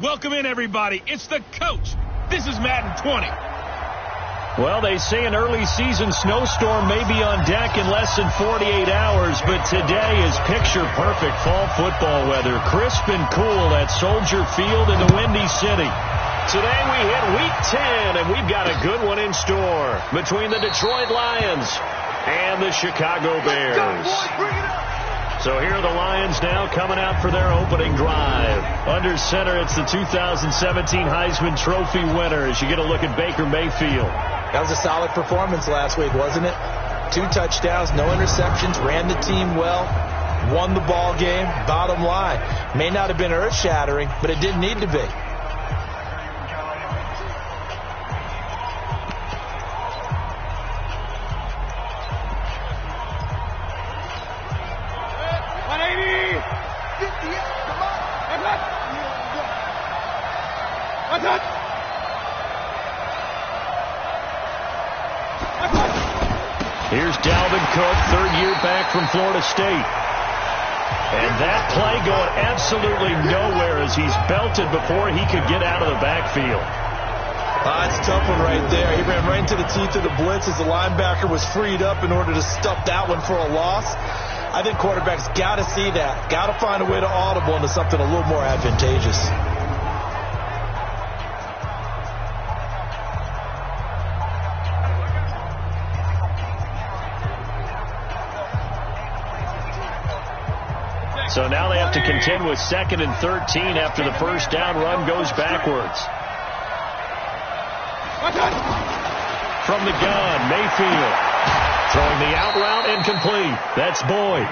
Welcome in, everybody. It's the coach. This is Madden 20. Well, they say an early season snowstorm may be on deck in less than 48 hours, but today is picture-perfect fall football weather. Crisp and cool at Soldier Field in the Windy City. Today we hit Week 10, and we've got a good one in store between the Detroit Lions and the Chicago Bears. So here are the Lions now coming out for their opening drive. Under center, it's the 2017 Heisman Trophy winner as you get a look at Baker Mayfield. That was a solid performance last week, wasn't it? 2 touchdowns, no interceptions, ran the team well, won the ball game. Bottom line, may not have been earth-shattering, but it didn't need to be. Here's Dalvin Cook, third year back from Florida State. And that play going absolutely nowhere as he's belted before he could get out of the backfield. It's a tough one right there. He ran right into the teeth of the blitz as the linebacker was freed up in order to stuff that one for a loss. I think quarterbacks got to see that. Got to find a way to audible into something a little more advantageous. So now they have to contend with 2nd and 13 after the first down run goes backwards. From the gun, Mayfield. Throwing the out route incomplete. That's Boyd.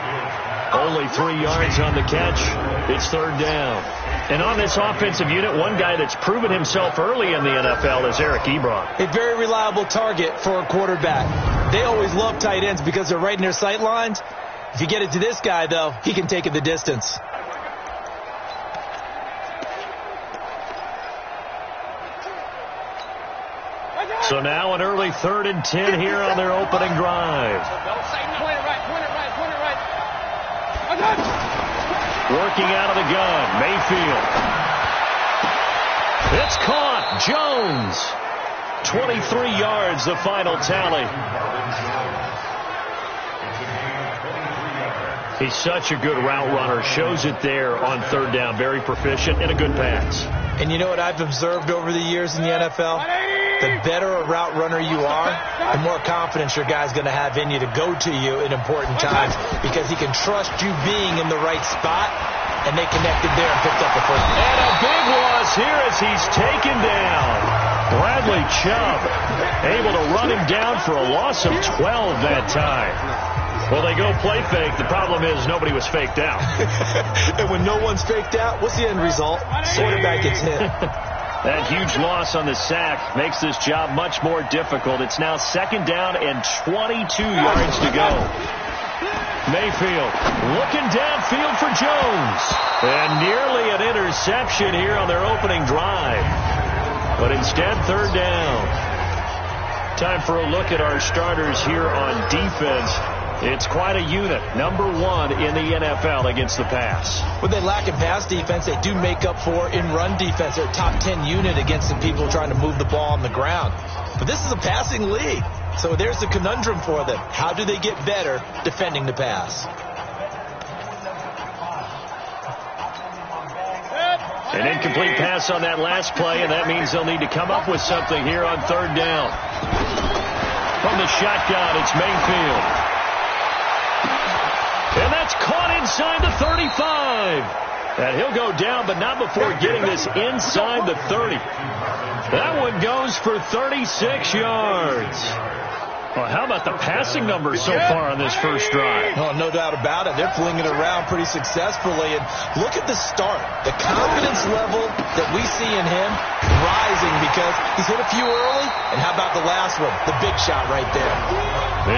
Only 3 yards on the catch. It's third down. And on this offensive unit, one guy that's proven himself early in the NFL is Eric Ebron. A very reliable target for a quarterback. They always love tight ends because they're right in their sight lines. If you get it to this guy, though, he can take it the distance. So now an early 3rd and 10 here on their opening drive. Working out of the gun, Mayfield. It's caught. Jones. 23 yards, the final tally. He's such a good route runner. Shows it there on third down. Very proficient and a good pass. And you know what I've observed over the years in the NFL? The better a route runner you are, the more confidence your guy's going to have in you to go to you in important times because he can trust you being in the right spot, and they connected there and picked up the first. And a big loss here as he's taken down. Bradley Chubb able to run him down for a loss of 12 that time. Well, they go play fake. The problem is nobody was faked out. And when no one's faked out, what's the end result? Quarterback gets hit. That huge loss on the sack makes this job much more difficult. It's now 2nd down and 22 yards to go. Mayfield looking downfield for Jones. And nearly an interception here on their opening drive. But instead, third down. Time for a look at our starters here on defense. It's quite a unit. Number 1 in the NFL against the pass. When they lack in pass defense, they do make up for in run defense. They're a top 10 unit against the people trying to move the ball on the ground. But this is a passing league. So there's the conundrum for them. How do they get better defending the pass? An incomplete pass on that last play, and that means they'll need to come up with something here on third down. From the shotgun, it's Mayfield. And that's caught inside the 35. And he'll go down, but not before getting this inside the 30. That one goes for 36 yards. Well, how about the passing numbers so far on this first drive? Oh, no doubt about it. They're flinging it around pretty successfully. And look at the start. The confidence level that we see in him rising because he's hit a few early. And how about the last one? The big shot right there.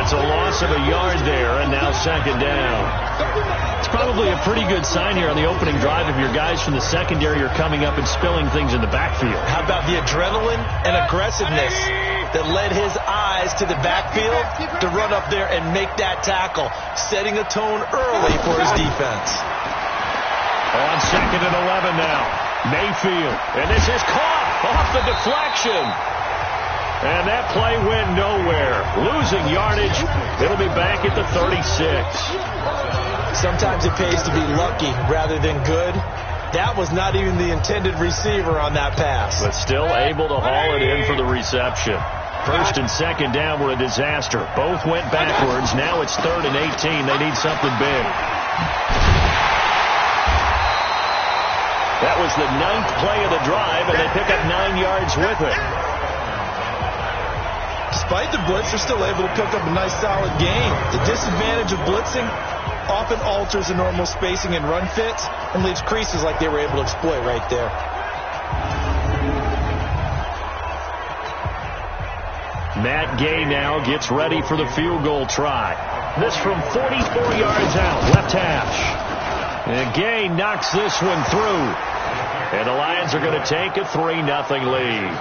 It's a loss of a yard there, and now 2nd down. It's probably a pretty good sign here on the opening drive if your guys from the secondary are coming up and spilling things in the backfield. How about the adrenaline and aggressiveness that led his eyes to the backfield to run up there and make that tackle, setting a tone early for his defense. On 2nd and 11 now. Mayfield, and this is caught off the deflection. And that play went nowhere. Losing yardage. It'll be back at the 36. Sometimes it pays to be lucky rather than good. That was not even the intended receiver on that pass. But still able to haul it in for the reception. First and second down were a disaster. Both went backwards. Now it's 3rd and 18. They need something big. That was the 9th play of the drive, and they pick up 9 yards with it. Despite the blitz, they're still able to pick up a nice, solid gain. The disadvantage of blitzing often alters the normal spacing and run fits and leaves creases like they were able to exploit right there. Matt Gay now gets ready for the field goal try. This from 44 yards out, left hash. And Gay knocks this one through. And the Lions are going to take a 3-0 lead.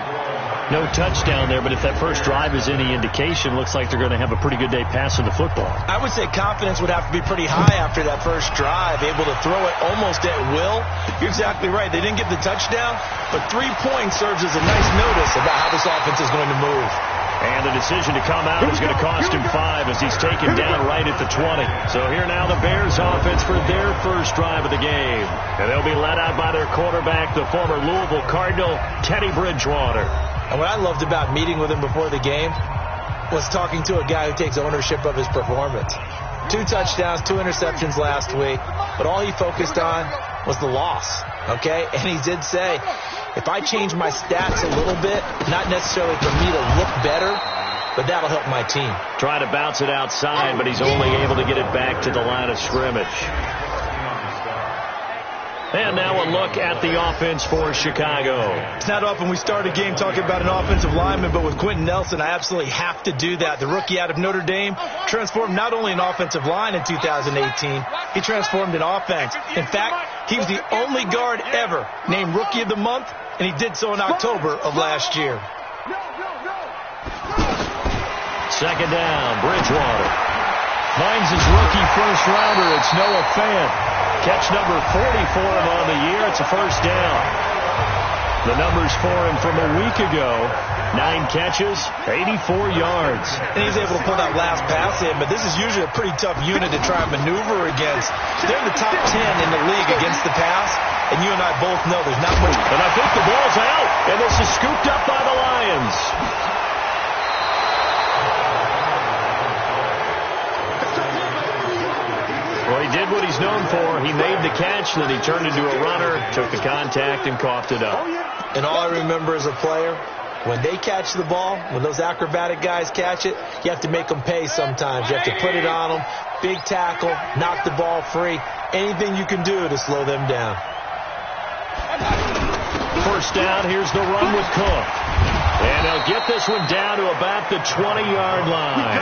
No touchdown there, but if that first drive is any indication, looks like they're going to have a pretty good day passing the football. I would say confidence would have to be pretty high after that first drive, able to throw it almost at will. You're exactly right. They didn't get the touchdown, but 3 points serves as a nice notice about how this offense is going to move. And the decision to come out is going to cost him 5 as he's taken down right at the 20. So here now the Bears offense for their first drive of the game. And they'll be led out by their quarterback, the former Louisville Cardinal, Teddy Bridgewater. And what I loved about meeting with him before the game was talking to a guy who takes ownership of his performance. 2 touchdowns, 2 interceptions last week, but all he focused on was the loss, okay? And he did say, if I change my stats a little bit, not necessarily for me to look better, but that'll help my team. Trying to bounce it outside, but he's only able to get it back to the line of scrimmage. And now a look at the offense for Chicago. It's not often we start a game talking about an offensive lineman, but with Quentin Nelson, I absolutely have to do that. The rookie out of Notre Dame transformed not only an offensive line in 2018, he transformed an offense. In fact, he was the only guard ever named Rookie of the Month, and he did so in October of last year. Second down, Bridgewater finds his rookie first rounder. It's Noah Fant. Catch number 40 for him on the year. It's a first down. The numbers for him from a week ago, 9 catches, 84 yards. And he's able to pull that last pass in, but this is usually a pretty tough unit to try and maneuver against. They're in the top 10 in the league against the pass, and you and I both know there's not much. And I think the ball's out, and this is scooped up by the Lions. Well, he did what he's known for. He made the catch, then he turned into a runner, took the contact, and coughed it up. And all I remember as a player, when they catch the ball, when those acrobatic guys catch it, you have to make them pay sometimes. You have to put it on them, big tackle, knock the ball free, anything you can do to slow them down. First down, here's the run with Cook. And he'll get this one down to about the 20-yard line.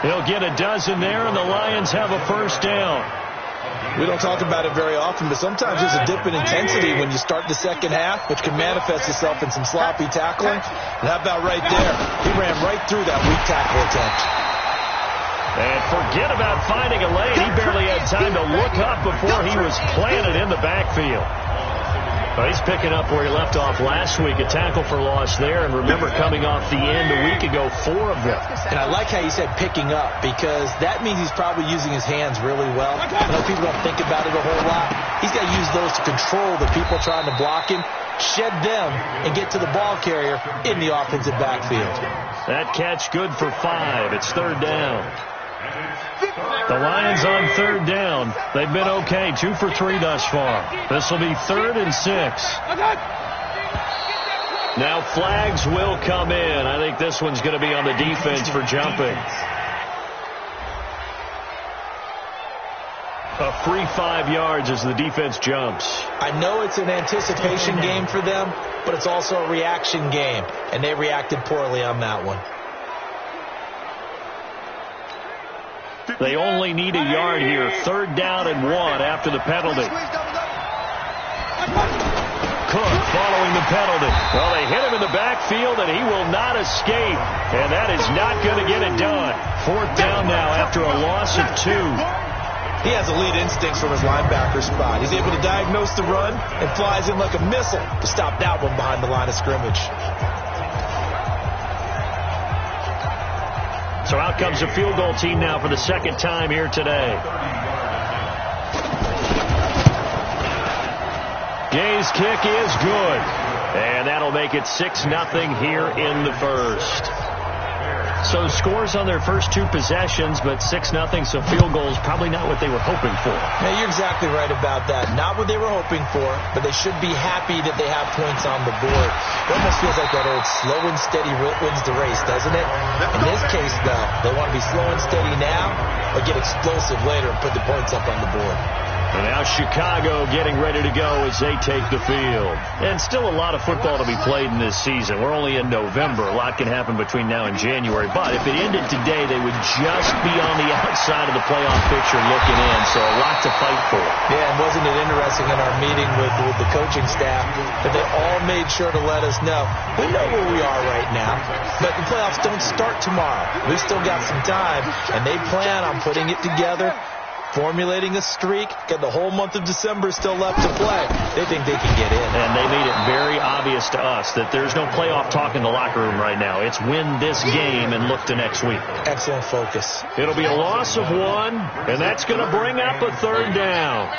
He'll get a dozen there, and the Lions have a first down. We don't talk about it very often, but sometimes there's a dip in intensity when you start the second half, which can manifest itself in some sloppy tackling. And how about right there? He ran right through that weak tackle attempt. And forget about finding a lane. He barely had time to look up before he was planted in the backfield. Well, he's picking up where he left off last week, a tackle for loss there. And remember, coming off the end a week ago, 4 of them. And I like how you said picking up, because that means he's probably using his hands really well. I know people don't think about it a whole lot. He's got to use those to control the people trying to block him, shed them, and get to the ball carrier in the offensive backfield. That catch good for 5. It's third down. The Lions on third down. They've been okay, 2 for 3 thus far. This will be 3rd and 6. Now flags will come in. I think this one's going to be on the defense for jumping. A free 5 yards as the defense jumps. I know it's an anticipation game for them, but it's also a reaction game, and they reacted poorly on that one. They only need a yard here. 3rd down and 1 after the penalty. Cook following the penalty. Well, they hit him in the backfield, and he will not escape. And that is not going to get it done. 4th down now after a loss of 2. He has elite instincts from his linebacker spot. He's able to diagnose the run and flies in like a missile to stop that one behind the line of scrimmage. So out comes a field goal team now for the second time here today. Gay's kick is good. And that'll make it 6-0 here in the first. So scores on their first two possessions, but 6-0, so field goals probably not what they were hoping for. Yeah, you're exactly right about that. Not what they were hoping for, but they should be happy that they have points on the board. It almost feels like that old slow and steady wins the race, doesn't it? In this case, though, they want to be slow and steady now, but get explosive later and put the points up on the board. And now Chicago getting ready to go as they take the field. And still a lot of football to be played in this season. We're only in November. A lot can happen between now and January. But if it ended today, they would just be on the outside of the playoff picture looking in. So a lot to fight for. Yeah, and wasn't it interesting in our meeting with the coaching staff that they all made sure to let us know, we know where we are right now, but the playoffs don't start tomorrow. We still got some time, and they plan on putting it together, formulating a streak, got the whole month of December still left to play. They think they can get in. And they made it very obvious to us that there's no playoff talk in the locker room right now. It's win this game and look to next week. Excellent focus. It'll be a loss of 1, and that's going to bring up a third down.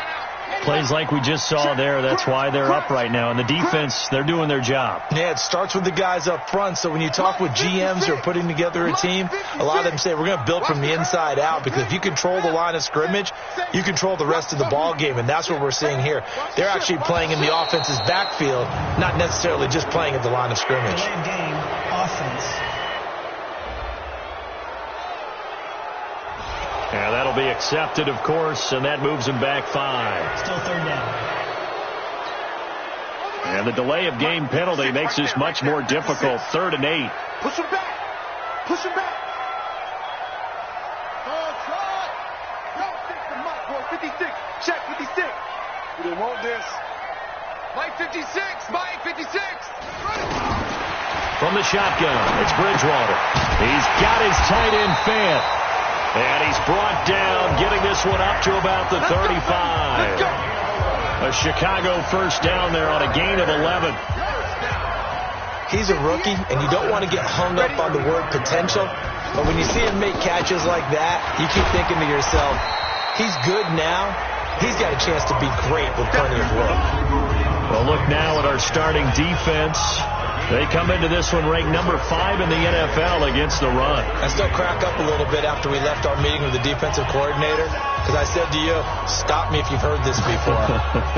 Plays like we just saw there, that's why they're up right now. And the defense, they're doing their job. Yeah, it starts with the guys up front. So when you talk with GMs who are putting together a team, a lot of them say we're going to build from the inside out, because if you control the line of scrimmage, you control the rest of the ball game, and that's what we're seeing here. They're actually playing in the offense's backfield, not necessarily just playing at the line of scrimmage. Game offense. Yeah, that'll be accepted, of course, and that moves him back 5. Still third down. And the delay of game penalty makes this much more difficult. 3rd and 8. Push him back. Push him back. Go, 56. Check 56. We don't want this. Mike 56. Mike 56. From the shotgun, it's Bridgewater. He's got his tight end Fant. And he's brought down, getting this one up to about the 35. A Chicago first down there on a gain of 11. He's a rookie, and you don't want to get hung up on the word potential. But when you see him make catches like that, you keep thinking to yourself, he's good now. He's got a chance to be great with plenty of work. Well, look now at our starting defense. They come into this one ranked number 5 in the NFL against the run. I still crack up a little bit after we left our meeting with the defensive coordinator, because I said to you, stop me if you've heard this before.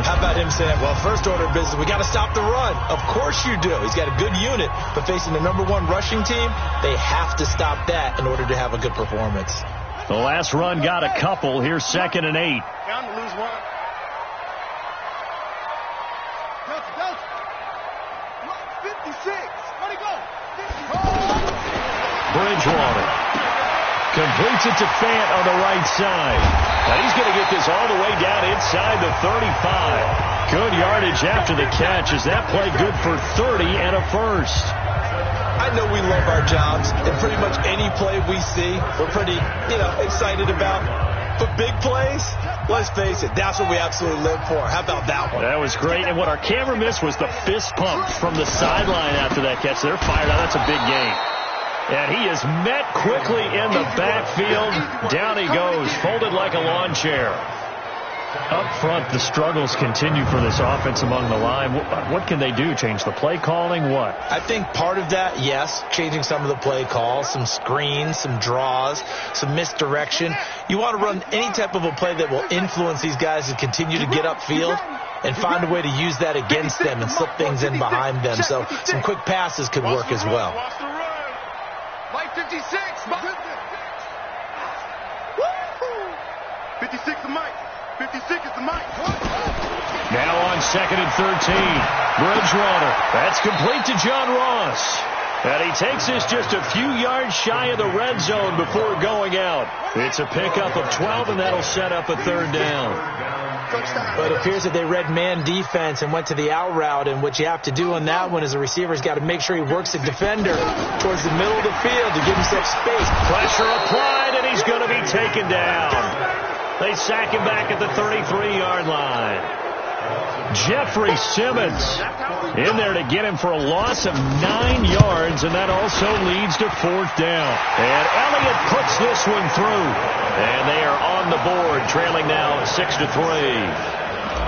How about him saying, well, first order of business, we got to stop the run. Of course you do. He's got a good unit, but facing the number 1 rushing team, they have to stop that in order to have a good performance. The last run got a couple. Here's 2nd and 8. Down to lose 1. Bridgewater completes it to Fant on the right side. And he's going to get this all the way down inside the 35. Good yardage after the catch. Is that play good for 30 and a first? I know we love our jobs, and pretty much any play we see, we're pretty, excited about. But big plays, let's face it, that's what we absolutely live for. How about that one? That was great. And what our camera missed was the fist pump from the sideline after that catch. They're fired out. That's a big gain. And he is met quickly in the backfield. Down he goes, folded like a lawn chair. Up front, the struggles continue for this offense among the line. What can they do? Change the play calling? What? I think part of that, yes, changing some of the play calls, some screens, some draws, some misdirection. You want to run any type of a play that will influence these guys to continue to get upfield and find a way to use that against them and slip things in behind them. So some quick passes could work as well. Mike 56. 56 to Mike. 56 is the Mike. Now on 2nd and 13. Bridgewater. That's complete to John Ross. And he takes this just a few yards shy of the red zone before going out. It's a pickup of 12, and that'll set up a 3rd down. But it appears that they read man defense and went to the out route, and what you have to do on that one is the receiver's got to make sure he works the defender towards the middle of the field to give himself space. Pressure applied, and he's going to be taken down. They sack him back at the 33-yard line. Jeffrey Simmons in there to get him for a loss of 9 yards, and that also leads to 4th down. And Elliott puts this one through, and they are on the board, trailing now 6-3.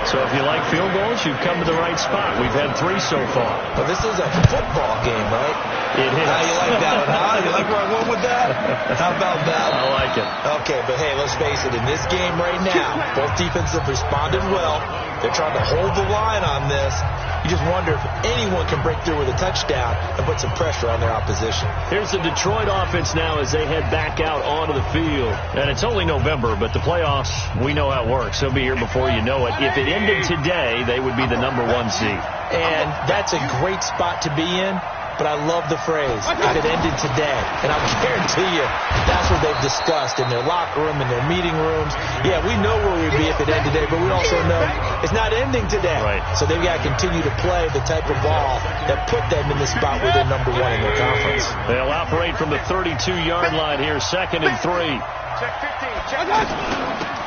So if you like field goals, you've come to the right spot. We've had 3 so far. But this is a football game, right? It is. How you like that one, huh? You like where I went with that? How about that? I like it. Okay, but hey, let's face it. In this game right now, both defenses have responded well. They're trying to hold the line on this. You just wonder if anyone can break through with a touchdown and put some pressure on their opposition. Here's the Detroit offense now as they head back out onto the field. And it's only November, but the playoffs, we know how it works. They'll be here before you know it. If it ended today, they would be the #1 seed. And that's a great spot to be in. But I love the phrase, if it ended today. And I'll guarantee you, that's what they've discussed in their locker room, in their meeting rooms. Yeah, we know where we'd be if it ended today, but we also know it's not ending today. Right. So they've got to continue to play the type of ball that put them in the spot where they're #1 in their conference. They'll operate from the 32-yard line here, 2nd and 3. Check 15. Check.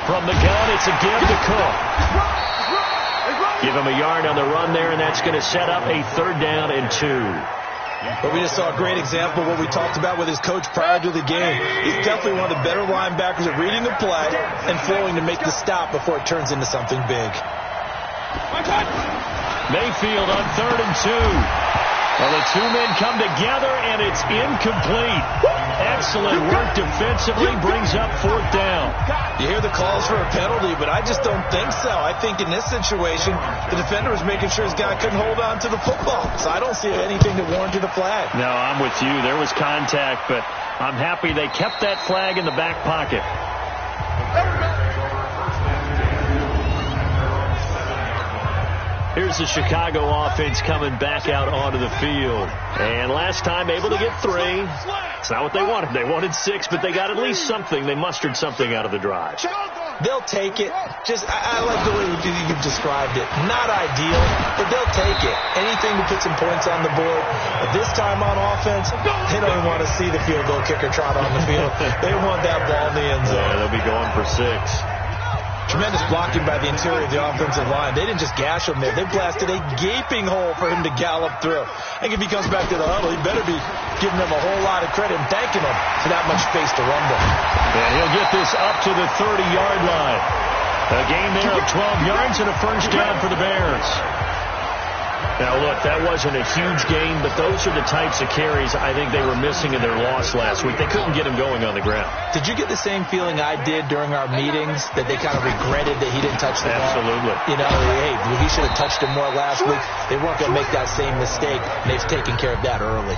From the gun, it's a give to Cook. Give him a yard on the run there, and that's going to set up a 3rd down and 2. But we just saw a great example of what we talked about with his coach prior to the game. He's definitely one of the better linebackers at reading the play and flowing to make the stop before it turns into something big. Mayfield on 3rd and 2. Well, the 2 men come together, and it's incomplete. Excellent work defensively, brings up 4th down. You hear the calls for a penalty, but I just don't think so. I think in this situation, the defender was making sure his guy couldn't hold on to the football. So I don't see anything that warranted a flag. No, I'm with you. There was contact, but I'm happy they kept that flag in the back pocket. Here's the Chicago offense coming back out onto the field. And last time able to get 3. It's not what they wanted. They wanted 6, but they got at least something. They mustered something out of the drive. They'll take it. I like the way you've described it. Not ideal, but they'll take it. Anything to put some points on the board. But this time on offense, they don't even want to see the field goal kicker trot on the field. They want that ball in the end zone. Yeah, they'll be going for 6. Tremendous blocking by the interior of the offensive line. They didn't just gash him there. They blasted a gaping hole for him to gallop through. I think if he comes back to the huddle, he better be giving them a whole lot of credit and thanking them for that much space to rumble. And he'll get this up to the 30-yard line. A gain there of 12 yards and a 1st down for the Bears. Now, look, that wasn't a huge gain, but those are the types of carries I think they were missing in their loss last week. They couldn't get him going on the ground. Did you get the same feeling I did during our meetings, that they kind of regretted that he didn't touch the ball? Absolutely. You know, hey, he should have touched him more last week. They weren't going to make that same mistake, and they've taken care of that early.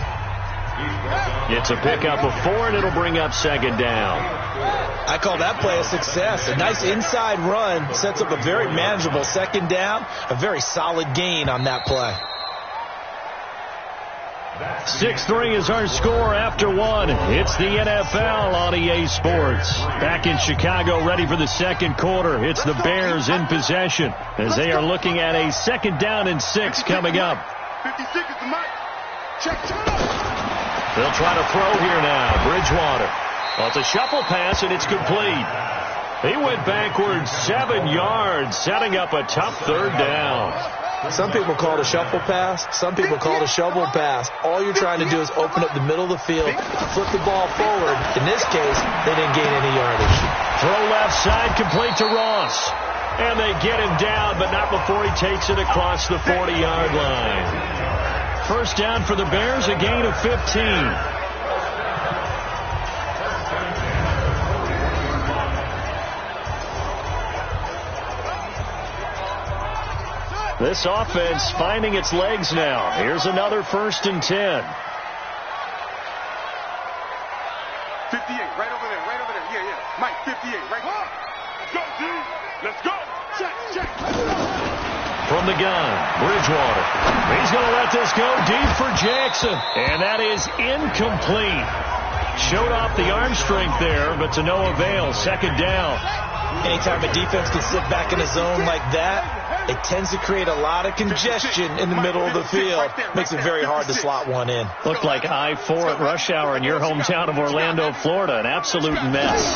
It's a pickup of 4, and it'll bring up 2nd down. I call that play a success. A nice inside run sets up a very manageable 2nd down, a very solid gain on that play. 6-3 is our score after 1. It's the NFL on EA Sports. Back in Chicago, ready for the 2nd quarter. It's the Bears in possession as they are looking at a 2nd down and 6 coming up. 56 is the mic. Check. They'll try to throw here now. Bridgewater. Well, it's a shuffle pass, and it's complete. He went backwards 7 yards, setting up a tough 3rd down. Some people call it a shuffle pass. Some people call it a shovel pass. All you're trying to do is open up the middle of the field, flip the ball forward. In this case, they didn't gain any yardage. Throw left side, complete to Ross. And they get him down, but not before he takes it across the 40-yard line. 1st down for the Bears, a gain of 15. This offense finding its legs now. Here's another 1st and 10. 58, right over there. Yeah. Mike, 58, right there. Let's go, D. Let's go. Check. From the gun, Bridgewater. He's going to let this go deep for Jackson. And that is incomplete. Showed off the arm strength there, but to no avail. 2nd down. Anytime a defense can sit back in a zone like that, it tends to create a lot of congestion in the middle of the field. Makes it very hard to slot one in. Looked like I-4 at rush hour in your hometown of Orlando, Florida. An absolute mess.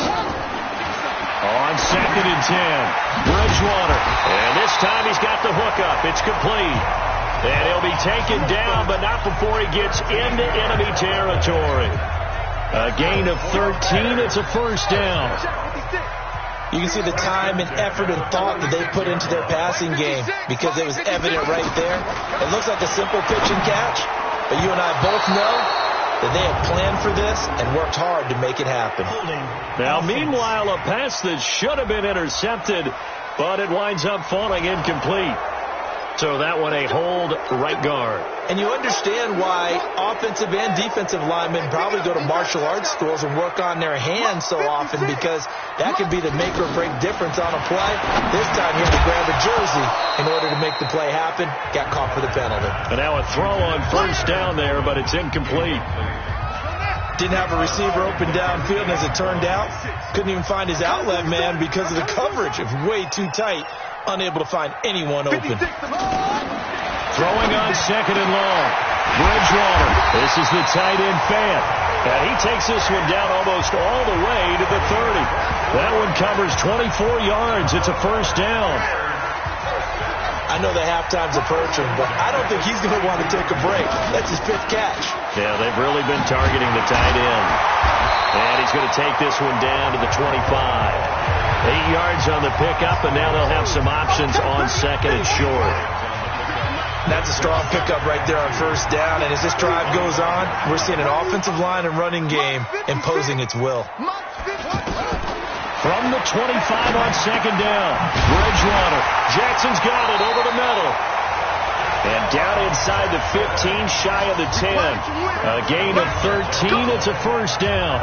On 2nd and 10, Bridgewater. And this time he's got the hookup. It's complete. And he'll be taken down, but not before he gets into enemy territory. A gain of 13. It's a first down. You can see the time and effort and thought that they put into their passing game because it was evident right there. It looks like a simple pitch and catch, but you and I both know that they had planned for this and worked hard to make it happen. Now, meanwhile, a pass that should have been intercepted, but it winds up falling incomplete. So that one a hold right guard. And you understand why offensive and defensive linemen probably go to martial arts schools and work on their hands so often, because that can be the make or break difference on a play. This time he had to grab a jersey in order to make the play happen. Got caught for the penalty. And now a throw on first down there, but it's incomplete. Didn't have a receiver open downfield, and as it turned out, couldn't even find his outlet man because of the coverage. It was way too tight. Unable to find anyone open. Throwing on 2nd and long. Bridgewater. This is the tight end fan. And he takes this one down almost all the way to the 30. That one covers 24 yards. It's a first down. I know the halftime's approaching, but I don't think he's going to want to take a break. That's his 5th catch. Yeah, they've really been targeting the tight end. And he's going to take this one down to the 25. 8 yards on the pickup, and now they'll have some options on 2nd and short. That's a strong pickup right there on first down, and as this drive goes on, we're seeing an offensive line and running game imposing its will. From the 25 on 2nd down, Bridgewater. Jackson's got it over the middle. And down inside the 15, shy of the 10. A gain of 13, it's a first down.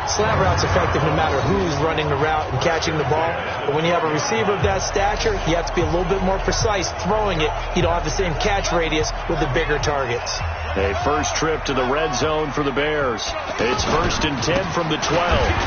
Slant route's effective no matter who's running the route and catching the ball. But when you have a receiver of that stature, you have to be a little bit more precise throwing it. You don't have the same catch radius with the bigger targets. A first trip to the red zone for the Bears. It's 1st and 10 from the 12.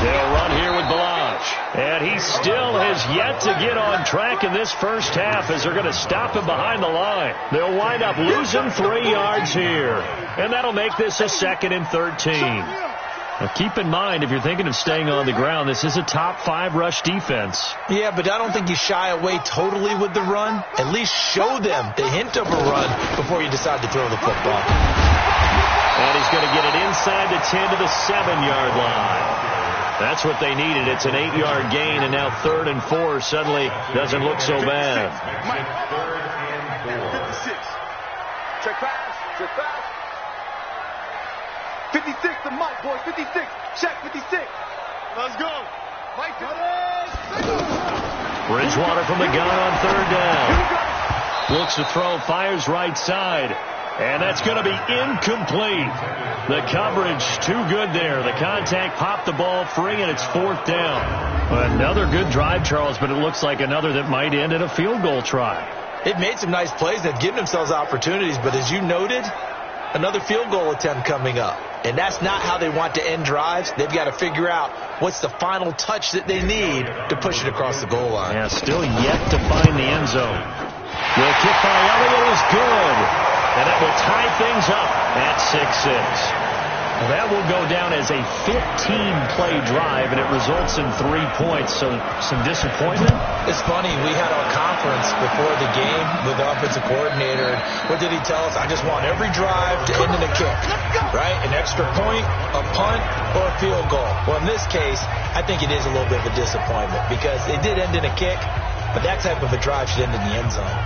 They'll run here with Blanche. And he still has yet to get on track in this first half, as they're going to stop him behind the line. They'll wind up losing 3 yards here. And that'll make this a 2nd and 13. Now, keep in mind, if you're thinking of staying on the ground, this is a top 5 rush defense. Yeah, but I don't think you shy away totally with the run. At least show them the hint of a run before you decide to throw the football. And he's going to get it inside the 10 to the 7-yard line. That's what they needed. It's an 8-yard gain, and now 3rd and 4 suddenly doesn't look so bad. 56. Check pass. Check pass. 56 to Mike, boys. 56. Check 56. Let's go. Mike, Bridgewater from the gun on 3rd down. Looks to throw, fires right side. And that's going to be incomplete. The coverage too good there. The contact popped the ball free, and it's 4th down. Another good drive, Charles, but it looks like another that might end in a field goal try. They've made some nice plays. They've given themselves opportunities, but as you noted, another field goal attempt coming up. And that's not how they want to end drives. They've got to figure out what's the final touch that they need to push it across the goal line. Yeah, still yet to find the end zone. The kick by Elliott is good. And that will tie things up at 6-6. That will go down as a 15-play drive, and it results in 3 points. So some disappointment. It's funny. We had our conference before the game with the offensive coordinator. What did he tell us? I just want every drive to end in a kick, right? An extra point, a punt, or a field goal. Well, in this case, I think it is a little bit of a disappointment because it did end in a kick, but that type of a drive should end in the end zone.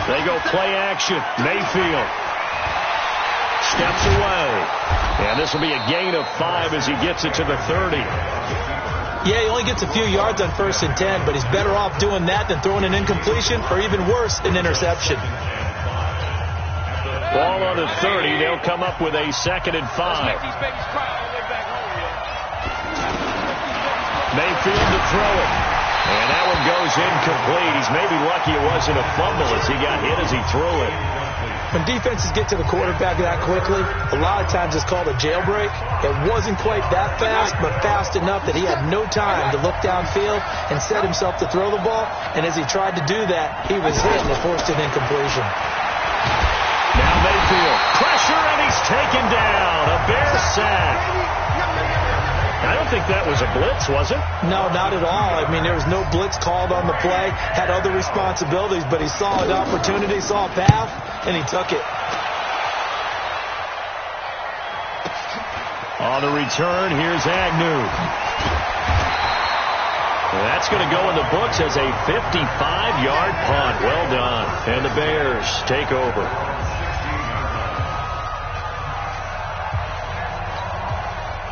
They go play action. Mayfield steps away. And this will be a gain of 5 as he gets it to the 30. Yeah, he only gets a few yards on 1st and 10, but he's better off doing that than throwing an incompletion or even worse, an interception. Ball on the 30. They'll come up with a 2nd and 5. Mayfield to throw it. And that one goes incomplete. He's maybe lucky it wasn't a fumble as he got hit as he threw it. When defenses get to the quarterback that quickly, a lot of times it's called a jailbreak. It wasn't quite that fast, but fast enough that he had no time to look downfield and set himself to throw the ball. And as he tried to do that, he was hit and forced an incompletion. Now Mayfield, pressure, and he's taken down. A Bear sack. I don't think that was a blitz, was it? No, not at all. I mean, there was no blitz called on the play. Had other responsibilities, but he saw an opportunity, saw a path, and he took it. On the return, here's Agnew. That's going to go in the books as a 55-yard punt. Well done. And the Bears take over.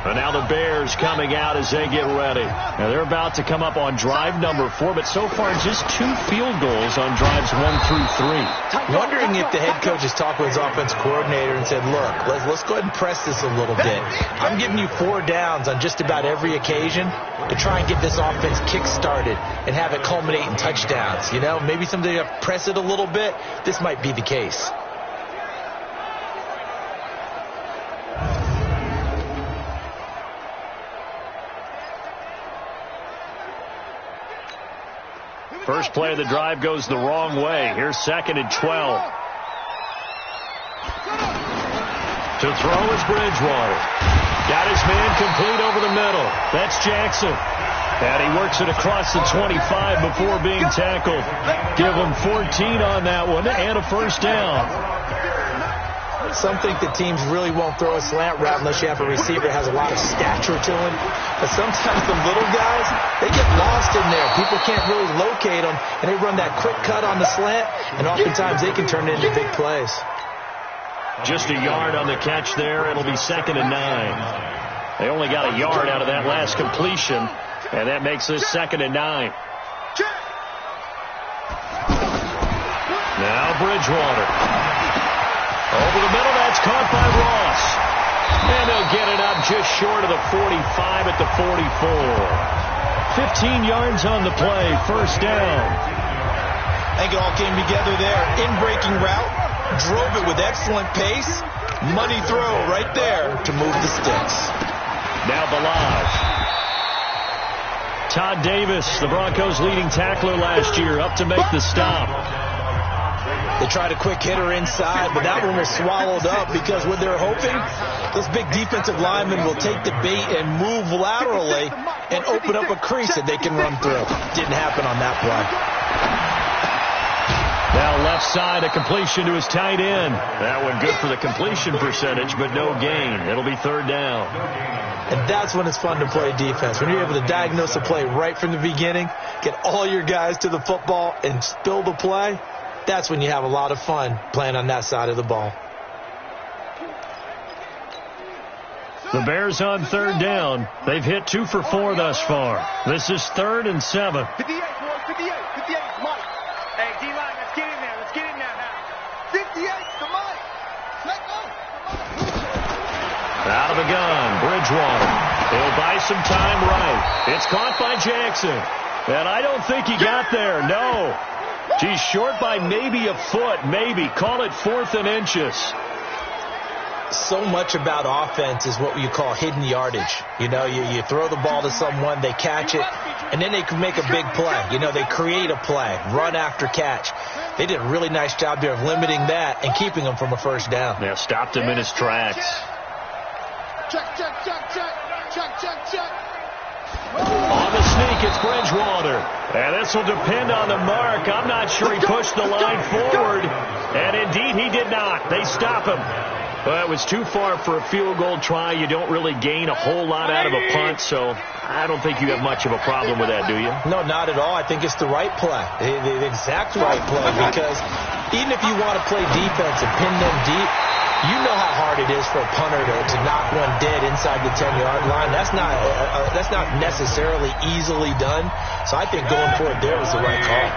And now the Bears coming out as they get ready. Now they're about to come up on drive number 4, but so far just 2 field goals on drives 1 through 3. Wondering if the head coach has talked with his offensive coordinator and said, look, let's go ahead and press this a little bit. I'm giving you 4 downs on just about every occasion to try and get this offense kick-started and have it culminate in touchdowns. You know, maybe somebody to press it a little bit. This might be the case. First play of the drive goes the wrong way. Here's 2nd and 12. To throw is Bridgewater. Got his man complete over the middle. That's Jackson. And he works it across the 25 before being tackled. Give him 14 on that one and a first down. Some think that teams really won't throw a slant route unless you have a receiver that has a lot of stature to him. But sometimes the little guys, they get lost in there. People can't really locate them, and they run that quick cut on the slant, and oftentimes they can turn it into big plays. Just a yard on the catch there. It'll be 2nd and 9. They only got a yard out of that last completion, and that makes this 2nd and 9. Now Bridgewater. Over the middle, that's caught by Ross. And they'll get it up just short of the 45 at the 44. 15 yards on the play, first down. I think it all came together there. In-breaking route, drove it with excellent pace. Money throw right there to move the sticks. Now Balaj. Todd Davis, the Broncos' leading tackler last year, up to make the stop. They tried a quick hitter inside, but that one was swallowed up because what they're hoping, those big defensive linemen will take the bait and move laterally and open up a crease that they can run through. Didn't happen on that play. Now left side, a completion to his tight end. That one good for the completion percentage, but no gain. It'll be 3rd down. And that's when it's fun to play defense. When you're able to diagnose a play right from the beginning, get all your guys to the football and spill the play, that's when you have a lot of fun playing on that side of the ball. The Bears on 3rd down. They've hit 2 for 4 thus far. This is 3rd and 7. 58, boys, 58, Mike. Hey, D-line, let's get in there. Let's get in there now. 58 to Mike. Let go. Out of the gun, Bridgewater. He'll buy some time right. It's caught by Jackson. And I don't think he got there, no. He's short by maybe a foot, maybe. Call it 4th and inches. So much about offense is what you call hidden yardage. You know, you throw the ball to someone, they catch it, and then they can make a big play. You know, they create a play, run after catch. They did a really nice job there of limiting that and keeping him from a first down. Yeah, stopped him in his tracks. Check. On the sneak, it's Bridgewater. And this will depend on the mark. I'm not sure he pushed the line forward. And indeed, he did not. They stop him. But it was too far for a field goal try. You don't really gain a whole lot out of a punt, so I don't think you have much of a problem with that, do you? No, not at all. I think it's the right play, the exact right play, because even if you want to play defense and pin them deep, you know how hard it is for a punter to knock one dead inside the 10-yard line. That's not necessarily easily done. So I think going for it there was the right call.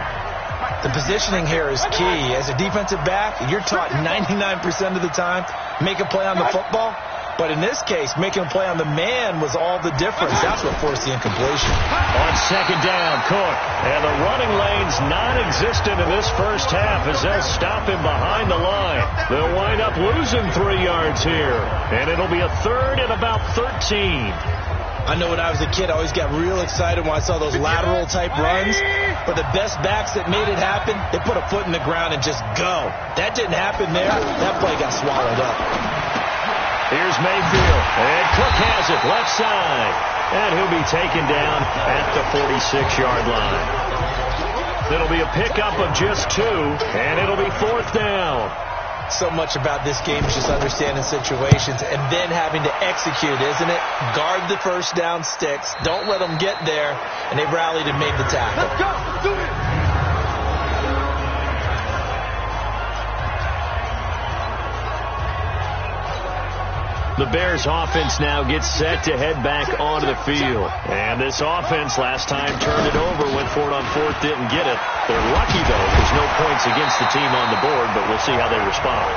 The positioning here is key. As a defensive back, you're taught 99% of the time, make a play on the football. But in this case, making a play on the man was all the difference. That's what forced the incompletion. On second down, Cook. And the running lane's non-existent in this first half as they'll stop him behind the line. They'll wind up losing 3 yards here. And it'll be a third and about 13. I know when I was a kid, I always got real excited when I saw those lateral-type runs. But the best backs that made it happen, they put a foot in the ground and just go. That didn't happen there. That play got swallowed up. Here's Mayfield, and Cook has it left side. And he'll be taken down at the 46-yard line. It'll be a pickup of just 2, and it'll be 4th down. So much about this game is just understanding situations and then having to execute, isn't it? Guard the first down sticks. Don't let them get there. And they rallied and made the tackle. Let's go. Do it. The Bears offense now gets set to head back onto the field. And this offense last time turned it over, went for it on 4th, didn't get it. They're lucky, though, there's no points against the team on the board, but we'll see how they respond.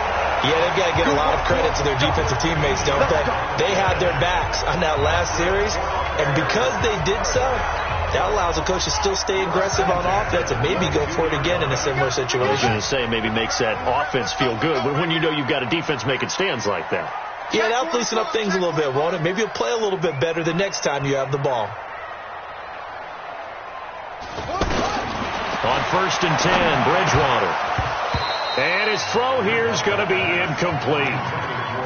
Yeah, they've got to get a lot of credit to their defensive teammates, don't they? They had their backs on that last series, and because they did so, that allows a coach to still stay aggressive on offense and maybe go for it again in a similar situation. I was going to say, maybe makes that offense feel good, but when you know you've got a defense making stands like that. Yeah, that'll loosen up things a little bit, won't it? Maybe you'll play a little bit better the next time you have the ball. On 1st and 10, Bridgewater. And his throw here is going to be incomplete.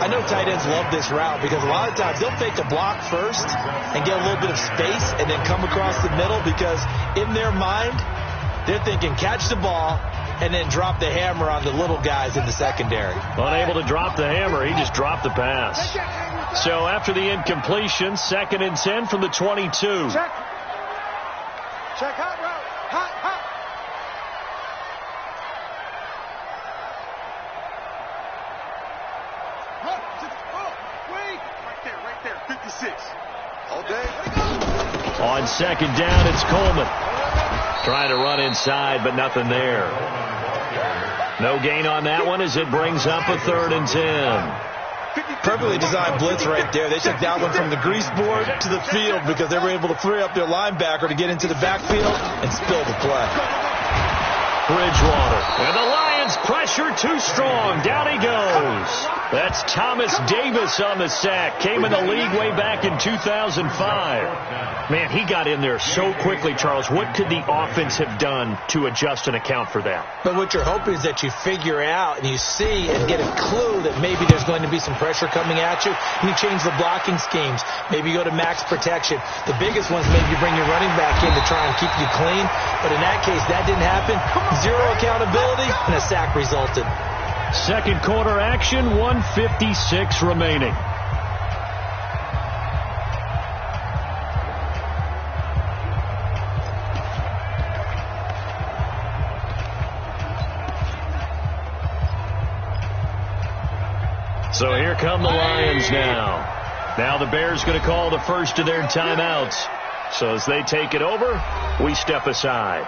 I know tight ends love this route because a lot of times they'll fake a block first and get a little bit of space and then come across the middle because in their mind, they're thinking catch the ball and then drop the hammer on the little guys in the secondary. Unable to drop the hammer, he just dropped the pass. So after the incompletion, 2nd and 10 from the 22. Check. Check hot route. Hot. Wait. Right there. 56. All day. On 2nd down, it's Coleman. Trying to run inside, but nothing there. No gain on that one as it brings up a 3rd and 10. Perfectly designed blitz right there. They took that one from the grease board to the field because they were able to free up their linebacker to get into the backfield and spill the play. Bridgewater. And the Lions pressure too strong. Down he goes. That's Thomas Davis on the sack. Came in the league way back in 2005. Man, he got in there so quickly, Charles. What could the offense have done to adjust and account for that? But what you're hoping is that you figure out and you see and get a clue that maybe there's going to be some pressure coming at you. And you change the blocking schemes. Maybe you go to max protection. The biggest ones, maybe you bring your running back in to try and keep you clean. But in that case, that didn't happen. Zero accountability, and a sack resulted. Second quarter action, 1:56 remaining. So here come the Lions now. Now the Bears going to call the first of their timeouts. So as they take it over, we step aside.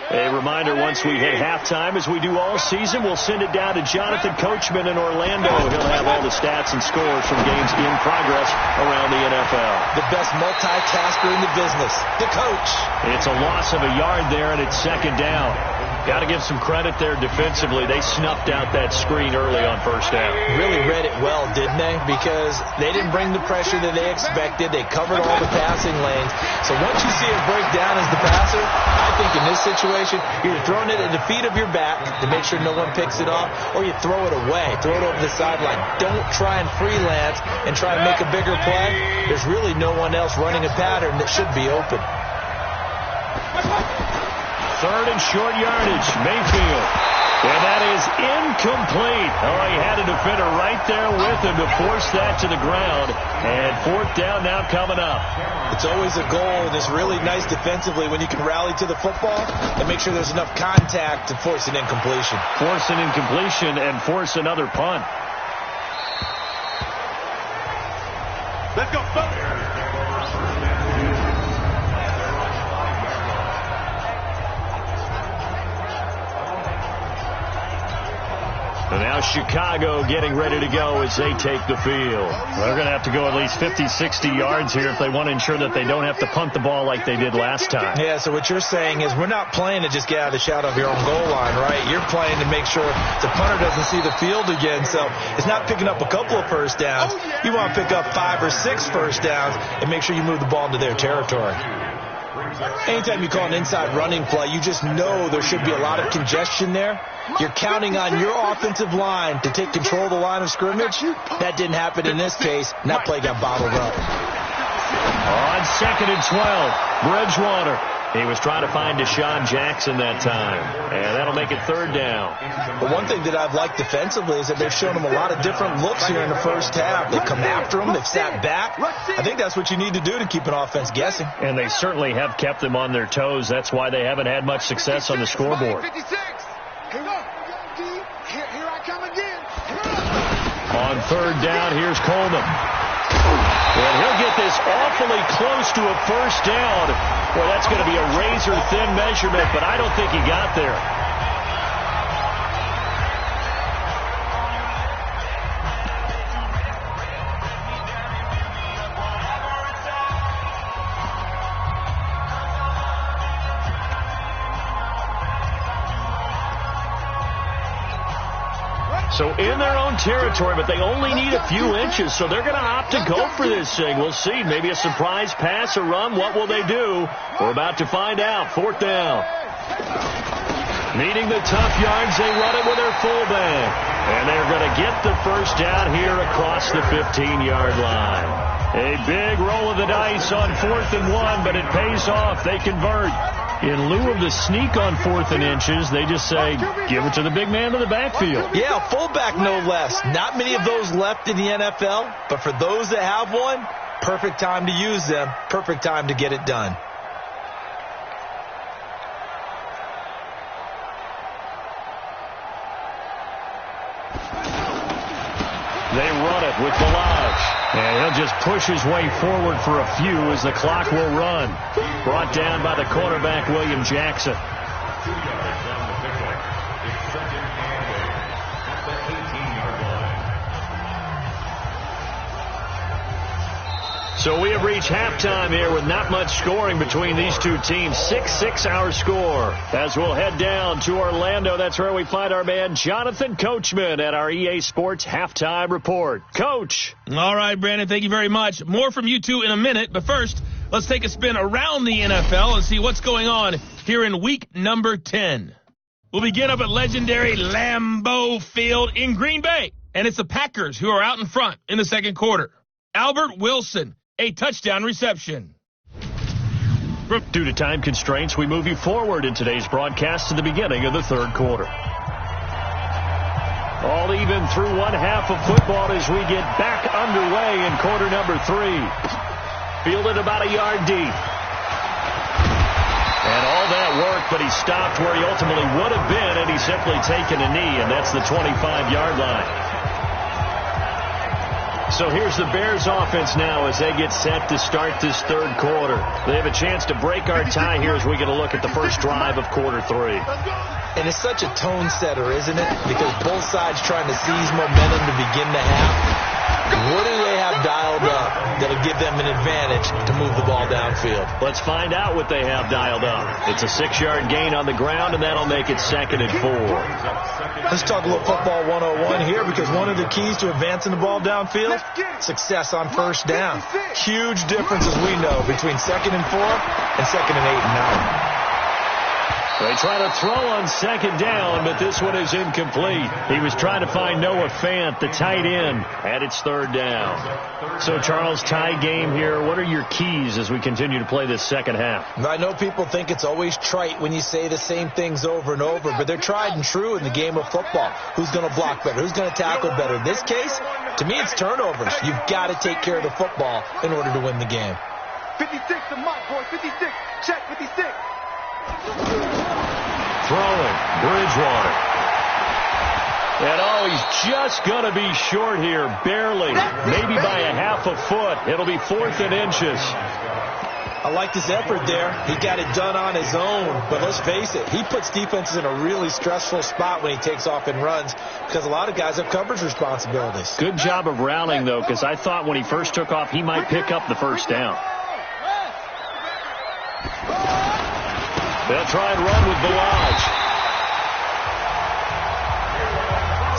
A reminder, once we hit halftime, as we do all season, we'll send it down to Jonathan Coachman in Orlando. He'll have all the stats and scores from games in progress around the NFL. The best multitasker in the business, the coach. It's a loss of a yard there, and it's 2nd down. Got to give some credit there defensively. They snuffed out that screen early on 1st down. Really read it well, didn't they? Because they didn't bring the pressure that they expected. They covered all the passing lanes. So once you see it break down as the passer, I think in this situation, you're throwing it at the feet of your back to make sure no one picks it off, or you throw it away. Throw it over the sideline. Don't try and freelance and try and make a bigger play. There's really no one else running a pattern that should be open. 3rd and short yardage. Mayfield. And that is incomplete. Oh, he had a defender right there with him to force that to the ground. And 4th down now coming up. It's always a goal, and it's really nice defensively when you can rally to the football and make sure there's enough contact to force an incompletion. Force an incompletion and force another punt. Let's go. And now Chicago getting ready to go as they take the field. They're going to have to go at least 50, 60 yards here if they want to ensure that they don't have to punt the ball like they did last time. Yeah, so what you're saying is we're not playing to just get out of the shadow of your own goal line, right? You're playing to make sure the punter doesn't see the field again. So it's not picking up a couple of first downs. You want to pick up 5 or 6 first downs and make sure you move the ball into their territory. Anytime you call an inside running play, you just know there should be a lot of congestion there. You're counting on your offensive line to take control of the line of scrimmage. That didn't happen in this case, and that play got bottled up. On 2nd and 12, Bridgewater. He was trying to find Deshaun Jackson that time, and that'll make it 3rd down. But one thing that I've liked defensively is that they've shown him a lot of different looks here in the first half. They've come after him. They've sat back. I think that's what you need to do to keep an offense guessing. And they certainly have kept them on their toes. That's why they haven't had much success on the scoreboard. On 3rd down, here's Coleman. And he'll get this awfully close to a first down. Boy, that's going to be a razor-thin measurement, but I don't think he got there. So in their own territory, but they only need a few inches, so they're going to opt to go for this thing. We'll see. Maybe a surprise pass or run. What will they do? We're about to find out. 4th down. Needing the tough yards, they run it with their fullback. And they're going to get the first down here across the 15-yard line. A big roll of the dice on 4th and 1, but it pays off. They convert. In lieu of the sneak on 4th and inches, they just say, give it to the big man in the backfield. Yeah, fullback no less. Not many of those left in the NFL, but for those that have one, perfect time to use them, perfect time to get it done. They run it with Balaj. And he'll just push his way forward for a few as the clock will run. Brought down by the cornerback, William Jackson. So we have reached halftime here with not much scoring between these two teams. 6-6 our score. As we'll head down to Orlando, that's where we find our man Jonathan Coachman at our EA Sports Halftime Report. Coach. All right, Brandon, thank you very much. More from you two in a minute, but first, let's take a spin around the NFL and see what's going on here in week number 10. We'll begin up at legendary Lambeau Field in Green Bay, and it's the Packers who are out in front in the second quarter. Albert Wilson, a touchdown reception. Due to time constraints, we move you forward in today's broadcast to the beginning of the third quarter. All even through one half of football as we get back underway in quarter number 3. Fielded about a yard deep. And all that work, but he stopped where he ultimately would have been, and he's simply taken a knee, and that's the 25-yard line. So here's the Bears offense now as they get set to start this third quarter. They have a chance to break our tie here as we get a look at the first drive of quarter 3. And it's such a tone setter, isn't it? Because both sides trying to seize momentum to begin the half. What do they have dialed up that'll give them an advantage to move the ball downfield? Let's find out what they have dialed up. It's a 6-yard gain on the ground, and that'll make it 2nd and 4. Let's talk a little football 101 here, because one of the keys to advancing the ball downfield, success on first down. Huge difference, as we know, between 2nd and 4 and 2nd and 8 and out. They try to throw on 2nd down, but this one is incomplete. He was trying to find Noah Fant, the tight end, and it's 3rd down. So, Charles, tie game here. What are your keys as we continue to play this second half? I know people think it's always trite when you say the same things over and over, but they're tried and true in the game of football. Who's going to block better? Who's going to tackle better? In this case, to me, it's turnovers. You've got to take care of the football in order to win the game. 56 to Mike, boy. 56. Check 56. Throwing, Bridgewater. And he's just going to be short here, barely, maybe by a half a foot. It'll be 4th and inches. I liked his effort there. He got it done on his own. But let's face it, he puts defenses in a really stressful spot when he takes off and runs because a lot of guys have coverage responsibilities. Good job of rallying, though, because I thought when he first took off, he might pick up the first down. They'll try and run with Balaj.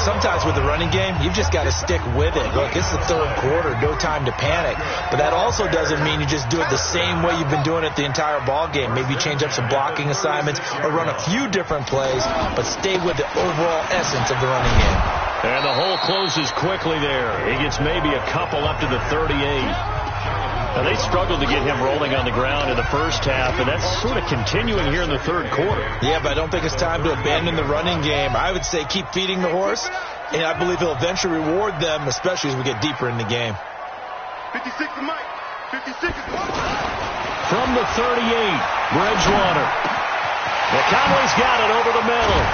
Sometimes with the running game, you've just got to stick with it. Look, it's the third quarter, no time to panic. But that also doesn't mean you just do it the same way you've been doing it the entire ball game. Maybe you change up some blocking assignments or run a few different plays, but stay with the overall essence of the running game. And the hole closes quickly there. He gets maybe a couple up to the 38. Now, they struggled to get him rolling on the ground in the first half, and that's sort of continuing here in the third quarter. Yeah, but I don't think it's time to abandon the running game. I would say keep feeding the horse, and I believe he'll eventually reward them, especially as we get deeper in the game. 56 to Mike. 56 is From the 38, Bridgewater. Well, Conway's got it over the middle.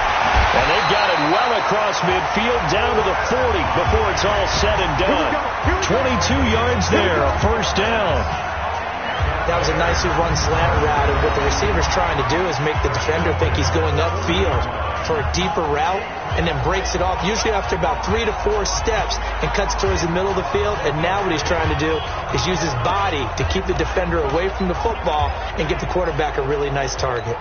And they've got it well across midfield down to the 40 before it's all said and done. 22 yards there, a first down. That was a nicely run slant route, and what the receiver's trying to do is make the defender think he's going upfield for a deeper route and then breaks it off, usually after about 3 to 4 steps, and cuts towards the middle of the field. And now what he's trying to do is use his body to keep the defender away from the football and give the quarterback a really nice target.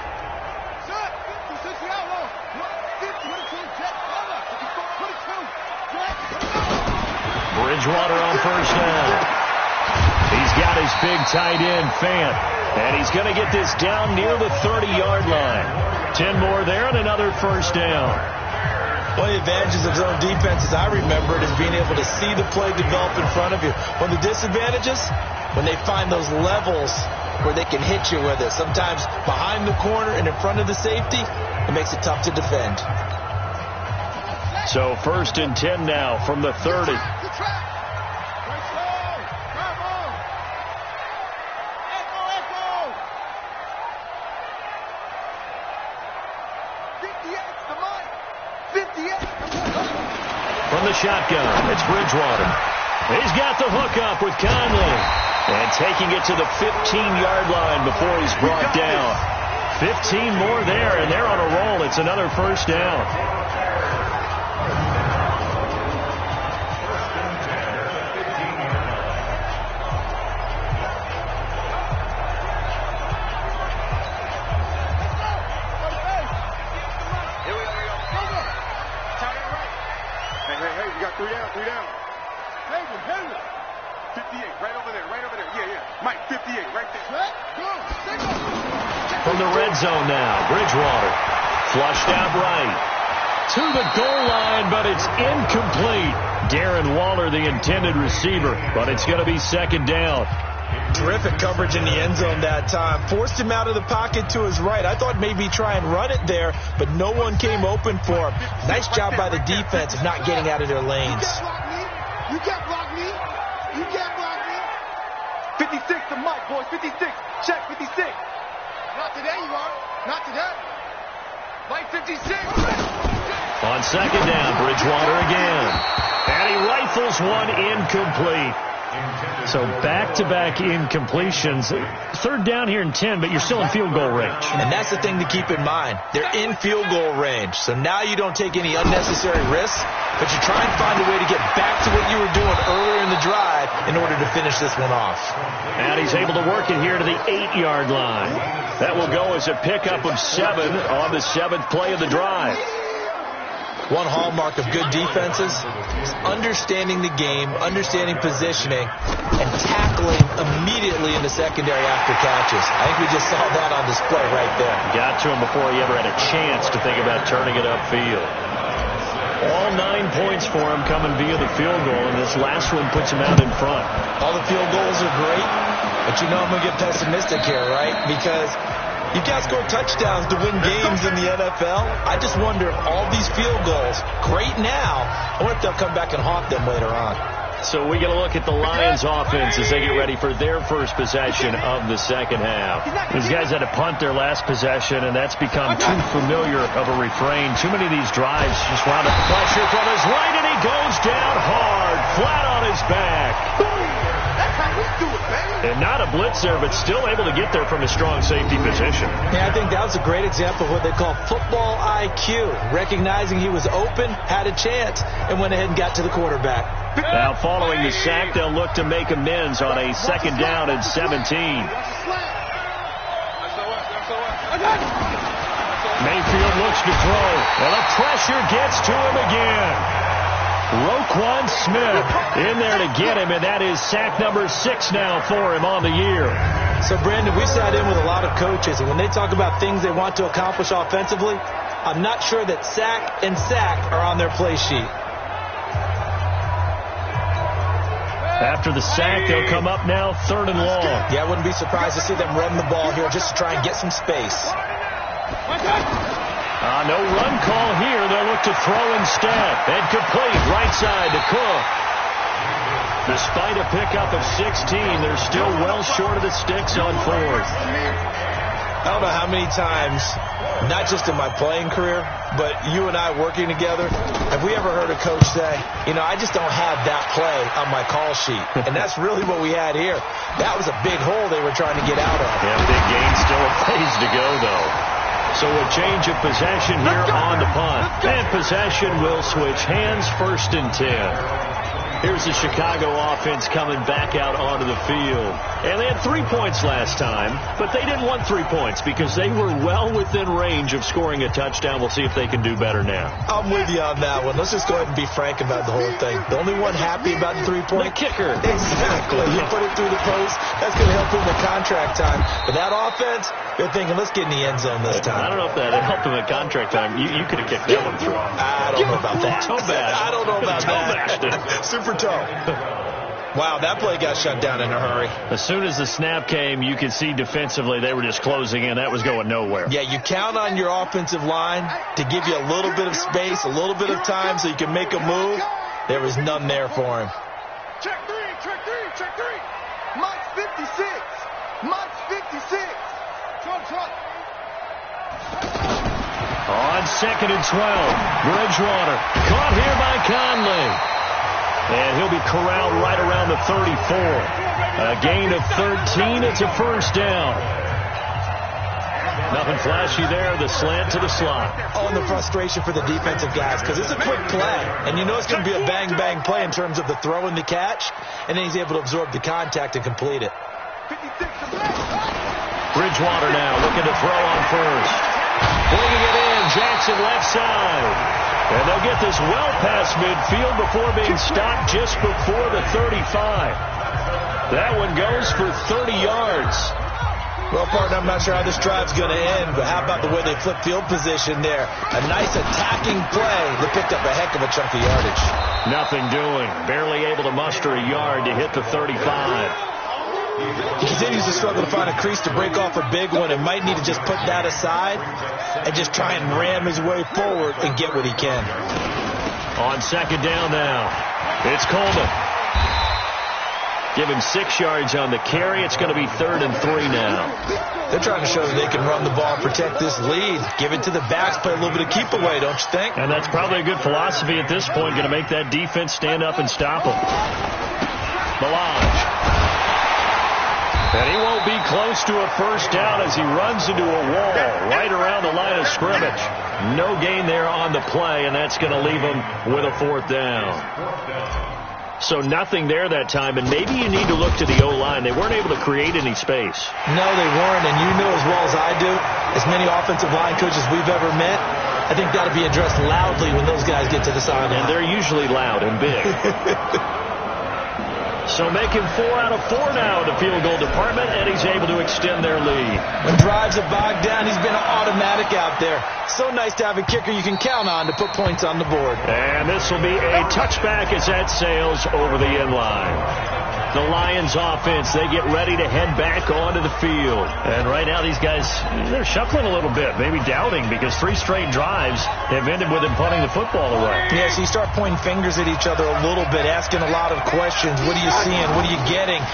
Bridgewater on first down. He's got his big tight end, Fant. And he's going to get this down near the 30-yard line. 10 more there and another first down. One of the advantages of zone defenses, I remember it, is being able to see the play develop in front of you. One of the disadvantages, when they find those levels where they can hit you with it. Sometimes behind the corner and in front of the safety, it makes it tough to defend. So first and 10 now from the 30. From the shotgun, it's Bridgewater. He's got the hookup with Conley. And taking it to the 15-yard line before he's brought down. 15 more there, and they're on a roll. It's another first down. Hey, you got 3 down, 3 down. Hey, 58, right over there. Yeah. Mike, 58, right there. From the red zone now, Bridgewater. Flushed out right. To the goal line, but it's incomplete. Darren Waller, the intended receiver, but it's going to be second down. Terrific coverage in the end zone that time. Forced him out of the pocket to his right. I thought maybe try and run it there, but no one came open for him. Nice job by the defense of not getting out of their lanes. You can't block me. 56 to Mike, boys. 56. Check 56. Not today, you are. Not today. Mike 56. On second down, Bridgewater again. And he rifles one incomplete. So back-to-back incompletions. Third down here in 10, but you're still in field goal range. And that's the thing to keep in mind. They're in field goal range. So now you don't take any unnecessary risks, but you try and find a way to get back to what you were doing earlier in the drive in order to finish this one off. And he's able to work it here to the 8-yard line. That will go as a pickup of 7 on the 7th play of the drive. One hallmark of good defenses is understanding the game, understanding positioning, and tackling immediately in the secondary after catches. I think we just saw that on display right there. Got to him before he ever had a chance to think about turning it upfield. All 9 points for him coming via the field goal, and this last one puts him out in front. All the field goals are great, but you know I'm going to get pessimistic here, right? Because you can't score touchdowns to win games in the NFL. I just wonder if all these field goals, great now, I wonder if they'll come back and haunt them later on. So we get a look at the Lions offense as they get ready for their first possession of the second half. These guys had to punt their last possession, and that's become too familiar of a refrain. Too many of these drives just wound up pressure from his right, and he goes down hard, flat on his back. And not a blitzer, but still able to get there from a strong safety position. Yeah, I think that was a great example of what they call football IQ. Recognizing he was open, had a chance, and went ahead and got to the quarterback. Now following the sack, they'll look to make amends on a 2nd down and 17. Mayfield looks to throw. Well, the pressure gets to him again. Roquan Smith in there to get him, and that is sack number 6 now for him on the year. So, Brandon, we sat in with a lot of coaches, and when they talk about things they want to accomplish offensively, I'm not sure that sack and sack are on their play sheet. After the sack, they'll come up now 3rd and long. Yeah, I wouldn't be surprised to see them run the ball here just to try and get some space. No run call here. They'll look to throw instead. And complete right side to Cook. Despite a pickup of 16, they're still well short of the sticks on 4th. I don't know how many times, not just in my playing career, but you and I working together, have we ever heard a coach say, you know, I just don't have that play on my call sheet. And that's really what we had here. That was a big hole they were trying to get out of. Yeah, big gain, still a phase to go, though. So a change of possession here on the punt. And possession will switch hands, 1st and 10. Here's the Chicago offense coming back out onto the field. And they had 3 points last time, but they didn't want 3 points because they were well within range of scoring a touchdown. We'll see if they can do better now. I'm with you on that one. Let's just go ahead and be frank about the whole thing. The only one happy about the 3-point? The kicker. Exactly. You put it through the post. That's going to help him in contract time. But that offense, they're thinking, let's get in the end zone this time. I don't know if that helped him in contract time. You could have kicked that one through. I don't know about that. Toe bash. I don't know about that. Super toe. Wow, that play got shut down in a hurry. As soon as the snap came, you could see defensively they were just closing in. That was going nowhere. Yeah, you count on your offensive line to give you a little bit of space, a little bit of time so you can make a move. There was none there for him. Check three, check three, check three. Mike's 56. Mike's 56. Truck. On 2nd and 12, Bridgewater caught here by Conley. And he'll be corralled right around the 34. A gain of 13. It's a 1st down. Nothing flashy there. The slant to the slot. Oh, and the frustration for the defensive guys because it's a quick play. And you know it's going to be a bang-bang play in terms of the throw and the catch. And then he's able to absorb the contact and complete it. Bridgewater now looking to throw on 1st. Bringing it in. Jackson left side. And they'll get this well past midfield before being stopped just before the 35. That one goes for 30 yards. Well, partner, I'm not sure how this drive's going to end, but how about the way they flip field position there? A nice attacking play that picked up a heck of a chunk of yardage. Nothing doing. Barely able to muster a yard to hit the 35. He continues to struggle to find a crease to break off a big one and might need to just put that aside and just try and ram his way forward and get what he can. On 2nd down now, it's Coleman. Give him 6 yards on the carry. It's going to be 3rd and 3 now. They're trying to show that they can run the ball and protect this lead. Give it to the backs, play a little bit of keep away, don't you think? And that's probably a good philosophy at this point, going to make that defense stand up and stop them. Melange. And he won't be close to a 1st down as he runs into a wall right around the line of scrimmage. No gain there on the play, and that's going to leave him with a 4th down. So nothing there that time, and maybe you need to look to the O-line. They weren't able to create any space. No, they weren't, and you know as well as I do, as many offensive line coaches we've ever met, I think that'll be addressed loudly when those guys get to the sideline. And they're usually loud and big. So making 4 out of 4 now in the field goal department, and he's able to extend their lead. When drives are bogged down, he's been an automatic out there. So nice to have a kicker you can count on to put points on the board. And this will be a touchback as that sails over the end line. The Lions offense, they get ready to head back onto the field. And right now these guys, they're shuffling a little bit, maybe doubting, because 3 straight drives have ended with them punting the football away. Yeah, so you start pointing fingers at each other a little bit, asking a lot of questions. What are you seeing? What are you getting?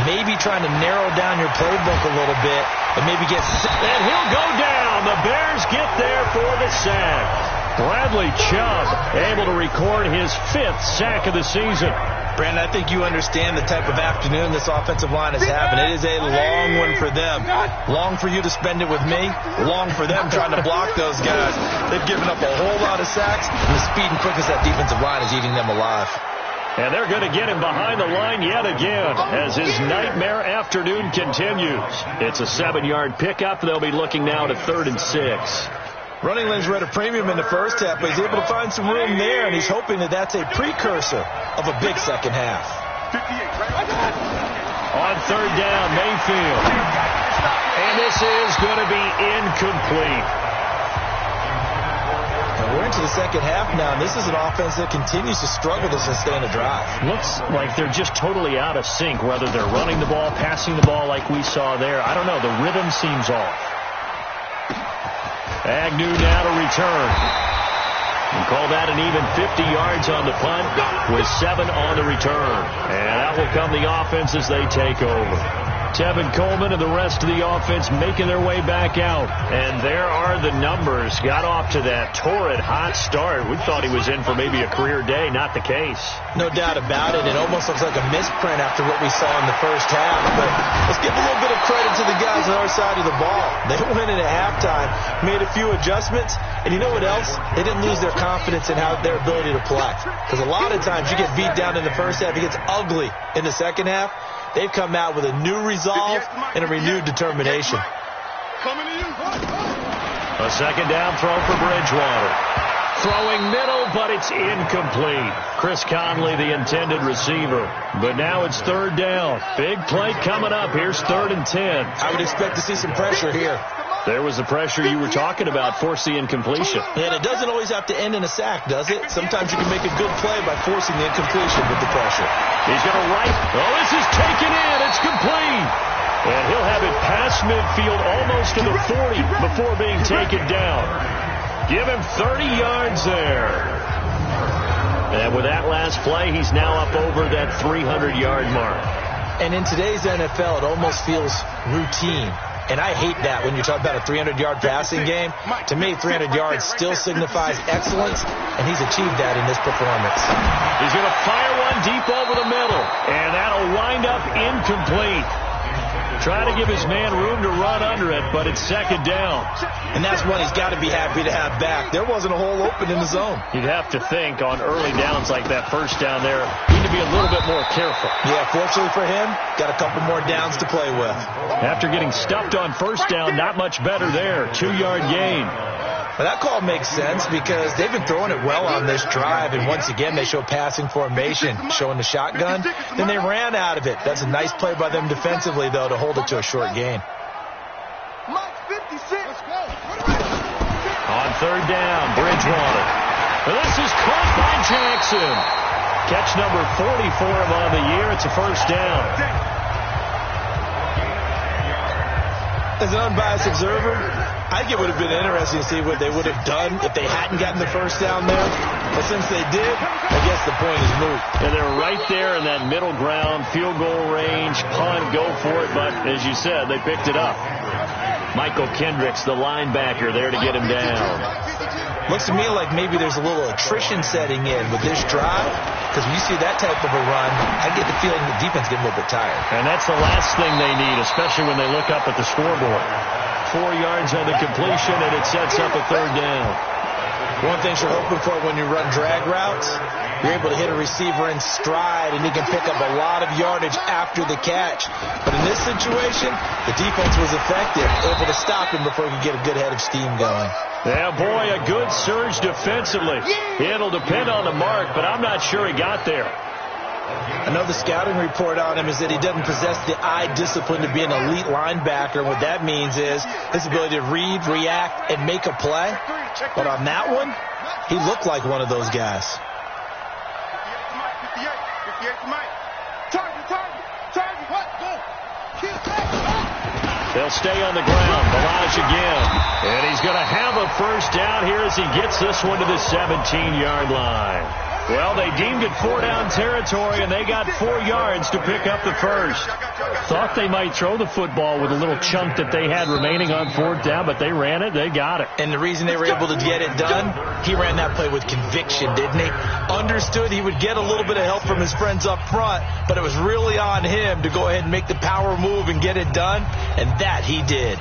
Maybe trying to narrow down your playbook a little bit and maybe get... And he'll go down. The Bears get there for the sack. Bradley Chubb able to record his 5th sack of the season. Brandon, I think you understand the type of afternoon this offensive line is having. It is a long one for them. Long for you to spend it with me. Long for them trying to block those guys. They've given up a whole lot of sacks, and the speed and quickness of that defensive line is eating them alive. And they're going to get him behind the line yet again as his nightmare afternoon continues. It's a 7-yard pickup. They'll be looking now to 3rd and 6. Running lanes were at a premium in the first half, but he's able to find some room there, and he's hoping that that's a precursor of a big second half. On 3rd down, Mayfield. And this is going to be incomplete. And we're into the second half now, and this is an offense that continues to struggle to sustain a drive. Looks like they're just totally out of sync, whether they're running the ball, passing the ball like we saw there. I don't know. The rhythm seems off. Agnew now to return. And call that an even 50 yards on the punt with 7 on the return. And out will come the offense as they take over. Tevin Coleman and the rest of the offense making their way back out. And there are the numbers. Got off to that torrid hot start. We thought he was in for maybe a career day. Not the case. No doubt about it. It almost looks like a misprint after what we saw in the first half. But let's give a little bit of credit to the guys on our side of the ball. They went in at halftime, made a few adjustments, and you know what else? They didn't lose their confidence in their ability to play. Because a lot of times you get beat down in the first half, it gets ugly in the second half. They've come out with a new resolve and a renewed determination. A second down throw for Bridgewater. Throwing middle, but it's incomplete. Chris Conley, the intended receiver. But now it's 3rd down. Big play coming up. Here's 3rd and 10. I would expect to see some pressure here. There was the pressure you were talking about, force the incompletion. And it doesn't always have to end in a sack, does it? Sometimes you can make a good play by forcing the incompletion with the pressure. He's going to right. Oh, this is taken in. It's complete. And he'll have it past midfield almost to the 40 before being taken down. Give him 30 yards there. And with that last play, he's now up over that 300-yard mark. And in today's NFL, it almost feels routine. And I hate that when you talk about a 300-yard passing game. To me, 300 yards still signifies excellence, and he's achieved that in this performance. He's going to fire one deep over the middle, and that'll wind up incomplete. Try to give his man room to run under it, but it's 2nd down. And that's one he's got to be happy to have back. There wasn't a hole open in the zone. You'd have to think on early downs like that first down there, you need to be a little bit more careful. Yeah, fortunately for him, got a couple more downs to play with. After getting stuffed on first down, not much better there. 2-yard gain. Well, that call makes sense because they've been throwing it well on this drive, and once again they show passing formation, showing the shotgun. Then they ran out of it. That's a nice play by them defensively, though, to hold it to a short gain. On 3rd down, Bridgewater. Well, this is caught by Jackson. Catch number 40 for him on the year. It's a 1st down. As an unbiased observer, I think it would have been interesting to see what they would have done if they hadn't gotten the 1st down there. But since they did, I guess the point is moot. And they're right there in that middle ground, field goal range, punt, go for it. But as you said, they picked it up. Michael Kendricks, the linebacker, there to get him down. Looks to me like maybe there's a little attrition setting in with this drive. Because when you see that type of a run, I get the feeling the defense getting a little bit tired. And that's the last thing they need, especially when they look up at the scoreboard. 4 yards on the completion, and it sets up a 3rd down. One thing you're hoping for when you run drag routes, you're able to hit a receiver in stride, and he can pick up a lot of yardage after the catch. But in this situation, the defense was effective, able to stop him before he could get a good head of steam going. Yeah, boy, a good surge defensively. It'll depend on the mark, but I'm not sure he got there. Another scouting report on him is that he doesn't possess the eye discipline to be an elite linebacker. What that means is his ability to read, react, and make a play. But on that one, he looked like one of those guys. They'll stay on the ground. Balaj again. And he's going to have a 1st down here as he gets this one to the 17-yard line. Well, they deemed it 4-down territory, and they got 4 yards to pick up the first. Thought they might throw the football with a little chunk that they had remaining on 4th down, but they ran it. They got it. And the reason they were able to get it done, he ran that play with conviction, didn't he? Understood he would get a little bit of help from his friends up front, but it was really on him to go ahead and make the power move and get it done, and that he did.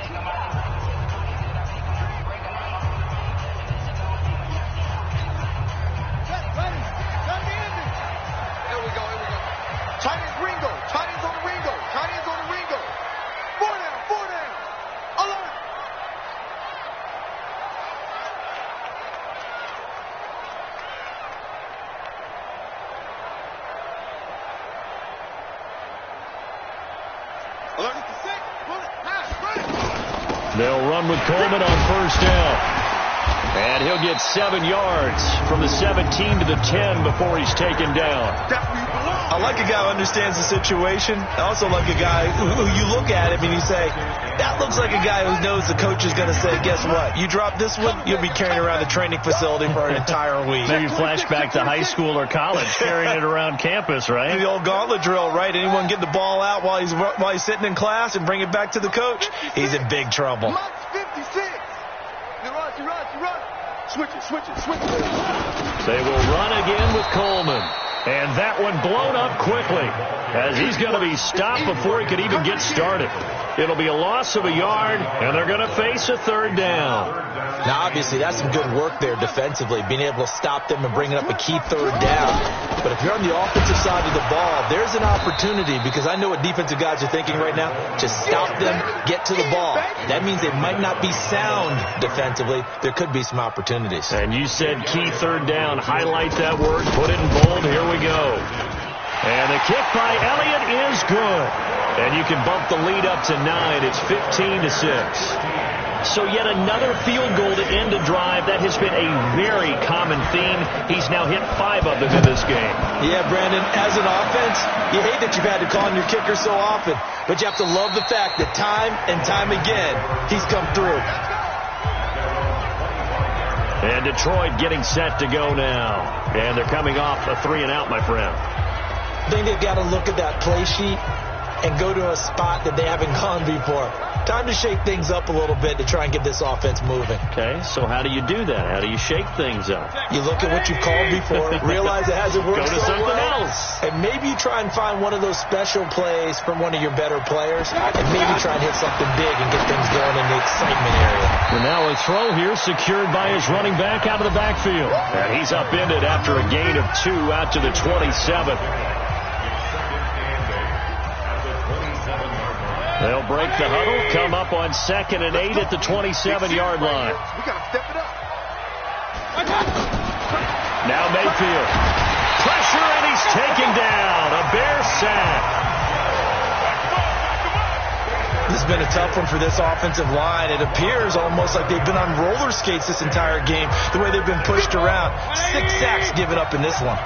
They'll run with Coleman on 1st down. And he'll get 7 yards from the 17 to the 10 before he's taken down. I like a guy who understands the situation. I also like a guy who you look at him and you say, that looks like a guy who knows the coach is going to say, guess what? You drop this one, you'll be carrying around the training facility for an entire week. Maybe flashback to high school or college, carrying it around campus, right? The old gauntlet drill, right? Anyone get the ball out while he's sitting in class and bring it back to the coach? He's in big trouble. Switch it. They will run again with Coleman. And that one blown up quickly as he's going to be stopped before he could even get started. It'll be a loss of a yard, and they're going to face a 3rd down. Now, obviously, that's some good work there defensively, being able to stop them and bringing up a key 3rd down. But if you're on the offensive side of the ball, there's an opportunity, because I know what defensive guys are thinking right now. Just stop them, get to the ball. That means they might not be sound defensively. There could be some opportunities. And you said key 3rd down. Highlight that word. Put it in bold. Here we go. And the kick by Elliott is good. And you can bump the lead up to 9. It's 15-6. So yet another field goal to end a drive. That has been a very common theme. He's now hit 5 of them in this game. Yeah, Brandon, as an offense, you hate that you've had to call on your kicker so often, but you have to love the fact that time and time again, he's come through. And Detroit getting set to go now. And they're coming off a 3-and-out, my friend. I think they've got to look at that play sheet and go to a spot that they haven't gone before. Time to shake things up a little bit to try and get this offense moving. Okay, so how do you do that? How do you shake things up? You look at what you've called before, realize it hasn't worked so something well, else. And maybe you try and find one of those special plays from one of your better players, and maybe try and hit something big and get things going in the excitement area. And now a throw here secured by his running back out of the backfield. And he's upended after a gain of 2 out to the 27. They'll break the huddle, come up on 2nd and 8 at the 27-yard line. We got to step it up. Now Mayfield. Pressure, and he's taken down. A Bear sack. This has been a tough one for this offensive line. It appears almost like they've been on roller skates this entire game, the way they've been pushed around. 6 sacks given up in this one.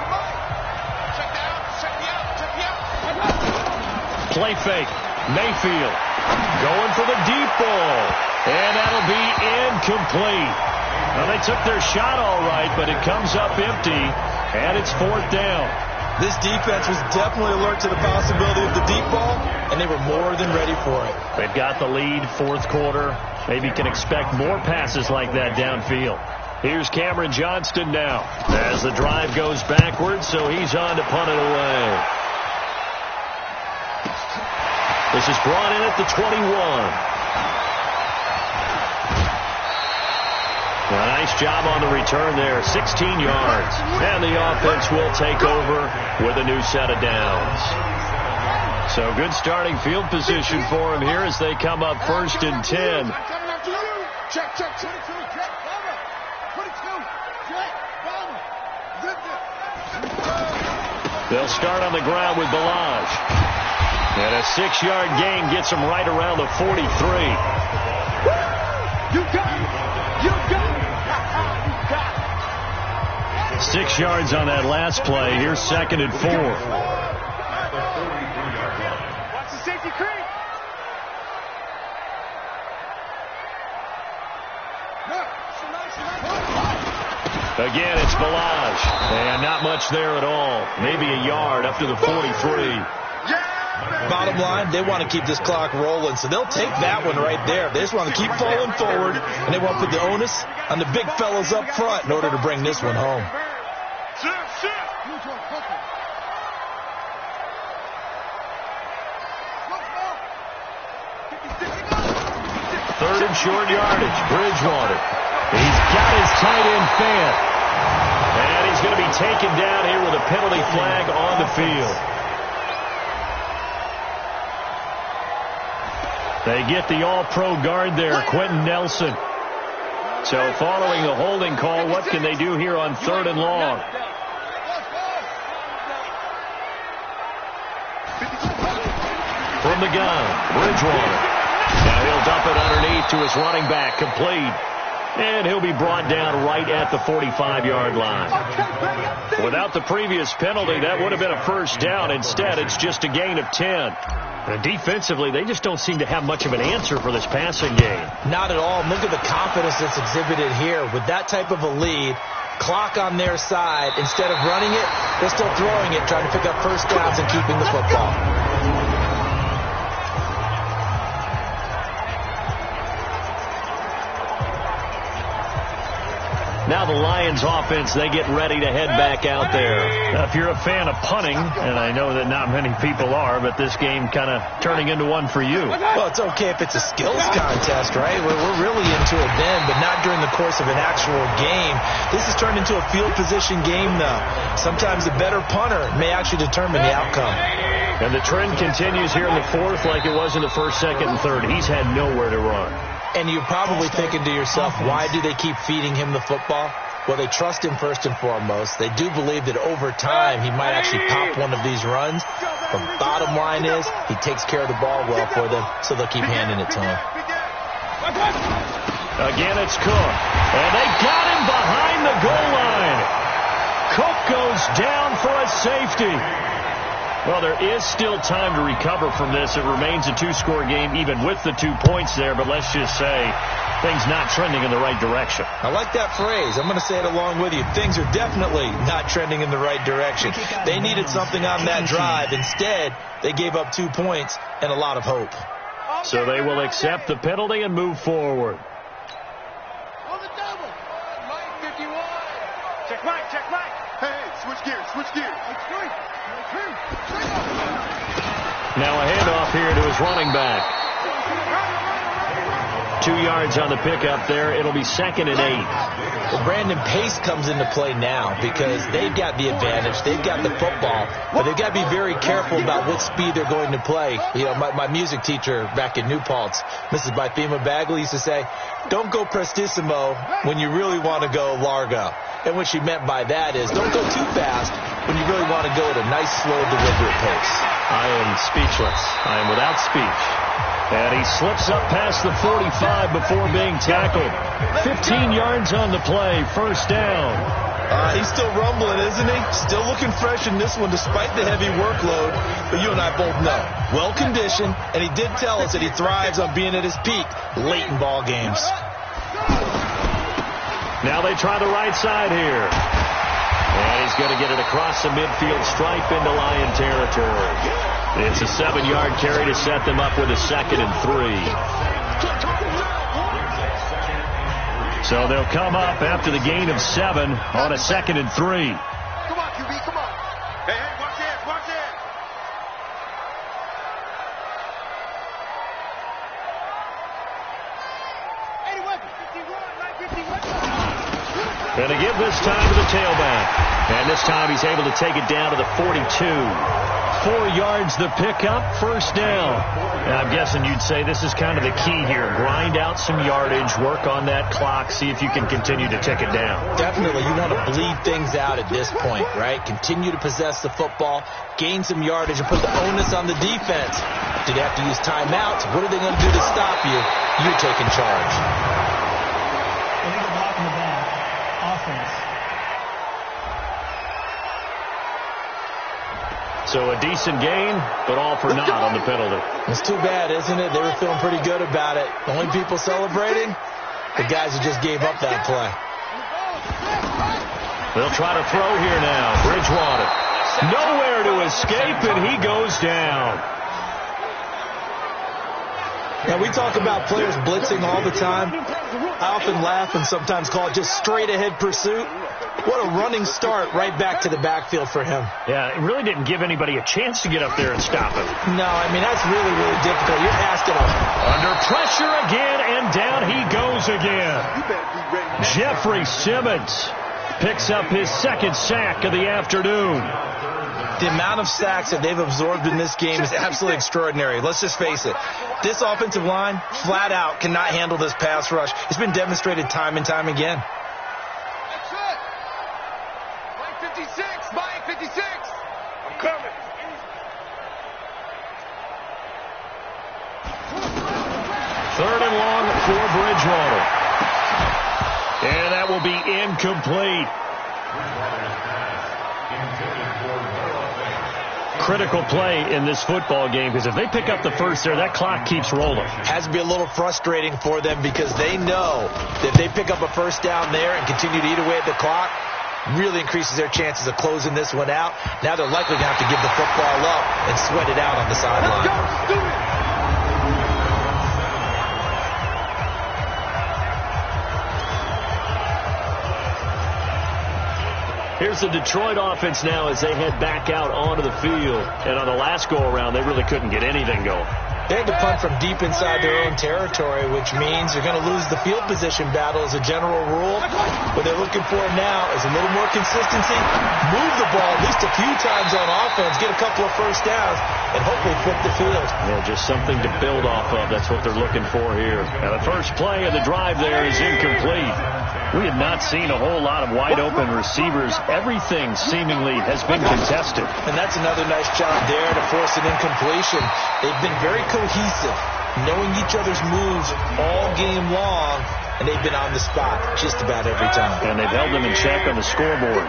Play fake. Mayfield going for the deep ball, and that'll be incomplete. Well, they took their shot all right, but it comes up empty, and it's 4th down. This defense was definitely alert to the possibility of the deep ball, and they were more than ready for it. They've got the lead, 4th quarter. Maybe can expect more passes like that downfield. Here's Cameron Johnston now as the drive goes backwards, so he's on to punt it away. This is brought in at the 21. Well, nice job on the return there. 16 yards. And the offense will take over with a new set of downs. So good starting field position for him here as they come up 1st and 10. Check. 22. Check. 22. Check. They'll start on the ground with Balaj. And a 6-yard gain gets him right around the 43. You got it. You got it. 6 yards on that last play. Here's 2nd and 4. Watch the safety creep. Again, it's Balaj. And not much there at all. Maybe a yard up to the 43. Bottom line, they want to keep this clock rolling, so they'll take that one right there. They just want to keep falling forward, and they want to put the onus on the big fellas up front in order to bring this one home. Third and short yardage. Bridgewater. He's got his tight end fan. And he's going to be taken down here with a penalty flag on the field. They get the all-pro guard there, Quentin Nelson. So following the holding call, what can they do here on 3rd and long? From the gun, Bridgewater. Now he'll dump it underneath to his running back, complete. And he'll be brought down right at the 45-yard line. Without the previous penalty, that would have been a first down. Instead, it's just a gain of 10. And defensively, they just don't seem to have much of an answer for this passing game. Not at all. Look at the confidence that's exhibited here. With that type of a lead, clock on their side, instead of running it, they're still throwing it, trying to pick up first downs and keeping the football. Now the Lions offense, they get ready to head back out there. Now, if you're a fan of punting, and I know that not many people are, but this game kind of turning into one for you. Well, it's okay if it's a skills contest, right? We're really into it then, but not during the course of an actual game. This has turned into a field position game, though. Sometimes a better punter may actually determine the outcome. And the trend continues here in the 4th like it was in the 1st, 2nd, and 3rd. He's had nowhere to run. And you're probably thinking to yourself, why do they keep feeding him the football? Well, they trust him first and foremost. They do believe that over time he might actually pop one of these runs. The bottom line is he takes care of the ball well for them, so they'll keep handing it to him. Again, it's Cook. And they got him behind the goal line. Cook goes down for a safety. Well, there is still time to recover from this. It remains a 2-score game even with the 2 points there, but let's just say things not trending in the right direction. I like that phrase. I'm going to say it along with you. Things are definitely not trending in the right direction. They needed something on that drive. Instead, they gave up 2 points and a lot of hope. So they will accept the penalty and move forward. On the double. Mike 51. Check Mike, check Mike. Hey, switch gears, switch gears. Now a handoff here to his running back. 2 yards on the pickup there. It'll be 2nd and 8. Well, Brandon, pace comes into play now because they've got the advantage. They've got the football, but they've got to be very careful about what speed they're going to play. You know, my music teacher back in New Paltz, Mrs. Bythema Bagley, used to say, don't go prestissimo when you really want to go largo. And what she meant by that is don't go too fast when you really want to go at a nice, slow, deliberate pace. I am speechless. I am without speech. And he slips up past the 45 before being tackled. 15 yards on the play, first down. He's still rumbling, isn't he? Still looking fresh in this one despite the heavy workload. But you and I both know, well-conditioned, and he did tell us that he thrives on being at his peak late in ball games. Now they try the right side here. And he's going to get it across the midfield stripe into Lion territory. It's a 7-yard carry to set them up with a 2nd and 3. So they'll come up after the gain of 7 on a 2nd and 3. Come on, QB, come on. Hey, watch it, watch it. And they give this time to the tailback. And this time he's able to take it down to the 42. 4 yards the pickup, first down. And I'm guessing you'd say this is kind of the key here. Grind out some yardage, work on that clock, see if you can continue to tick it down. Definitely. You want to bleed things out at this point, right? Continue to possess the football, gain some yardage, and put the onus on the defense. Do they have to use timeouts? What are they going to do to stop you? You're taking charge. Illegal block in the back. Offense. So a decent gain, but all for naught on the penalty. It's too bad, isn't it? They were feeling pretty good about it. The only people celebrating, the guys who just gave up that play. They'll try to throw here now. Bridgewater. Nowhere to escape, and he goes down. Now, we talk about players blitzing all the time. I often laugh and sometimes call it just straight-ahead pursuit. What a running start right back to the backfield for him. Yeah, it really didn't give anybody a chance to get up there and stop him. No, I mean, that's really, really difficult. You're asking him. Under pressure again, and down he goes again. Jeffrey Simmons picks up his second sack of the afternoon. The amount of sacks that they've absorbed in this game is absolutely extraordinary. Let's just face it. This offensive line, flat out, cannot handle this pass rush. It's been demonstrated time and time again. That's it. Mike 56. Mike 56. I'm coming. Third and long for Bridgewater. And that will be incomplete. Critical play in this football game, because if they pick up the first there, that clock keeps rolling. Has to be a little frustrating for them because they know that if they pick up a first down there and continue to eat away at the clock, really increases their chances of closing this one out. Now they're likely going to have to give the football up and sweat it out on the sideline. Let's do it. Here's the Detroit offense now as they head back out onto the field. And on the last go-around, they really couldn't get anything going. They had to punt from deep inside their own territory, which means they're going to lose the field position battle as a general rule. What they're looking for now is a little more consistency, move the ball at least a few times on offense, get a couple of first downs, and hopefully flip the field. Yeah, just something to build off of. That's what they're looking for here. And the first play of the drive there is incomplete. We have not seen a whole lot of wide-open receivers. Everything seemingly has been contested. And that's another nice job there to force an incompletion. They've been very cohesive, knowing each other's moves all game long, and they've been on the spot just about every time. And they've held them in check on the scoreboard.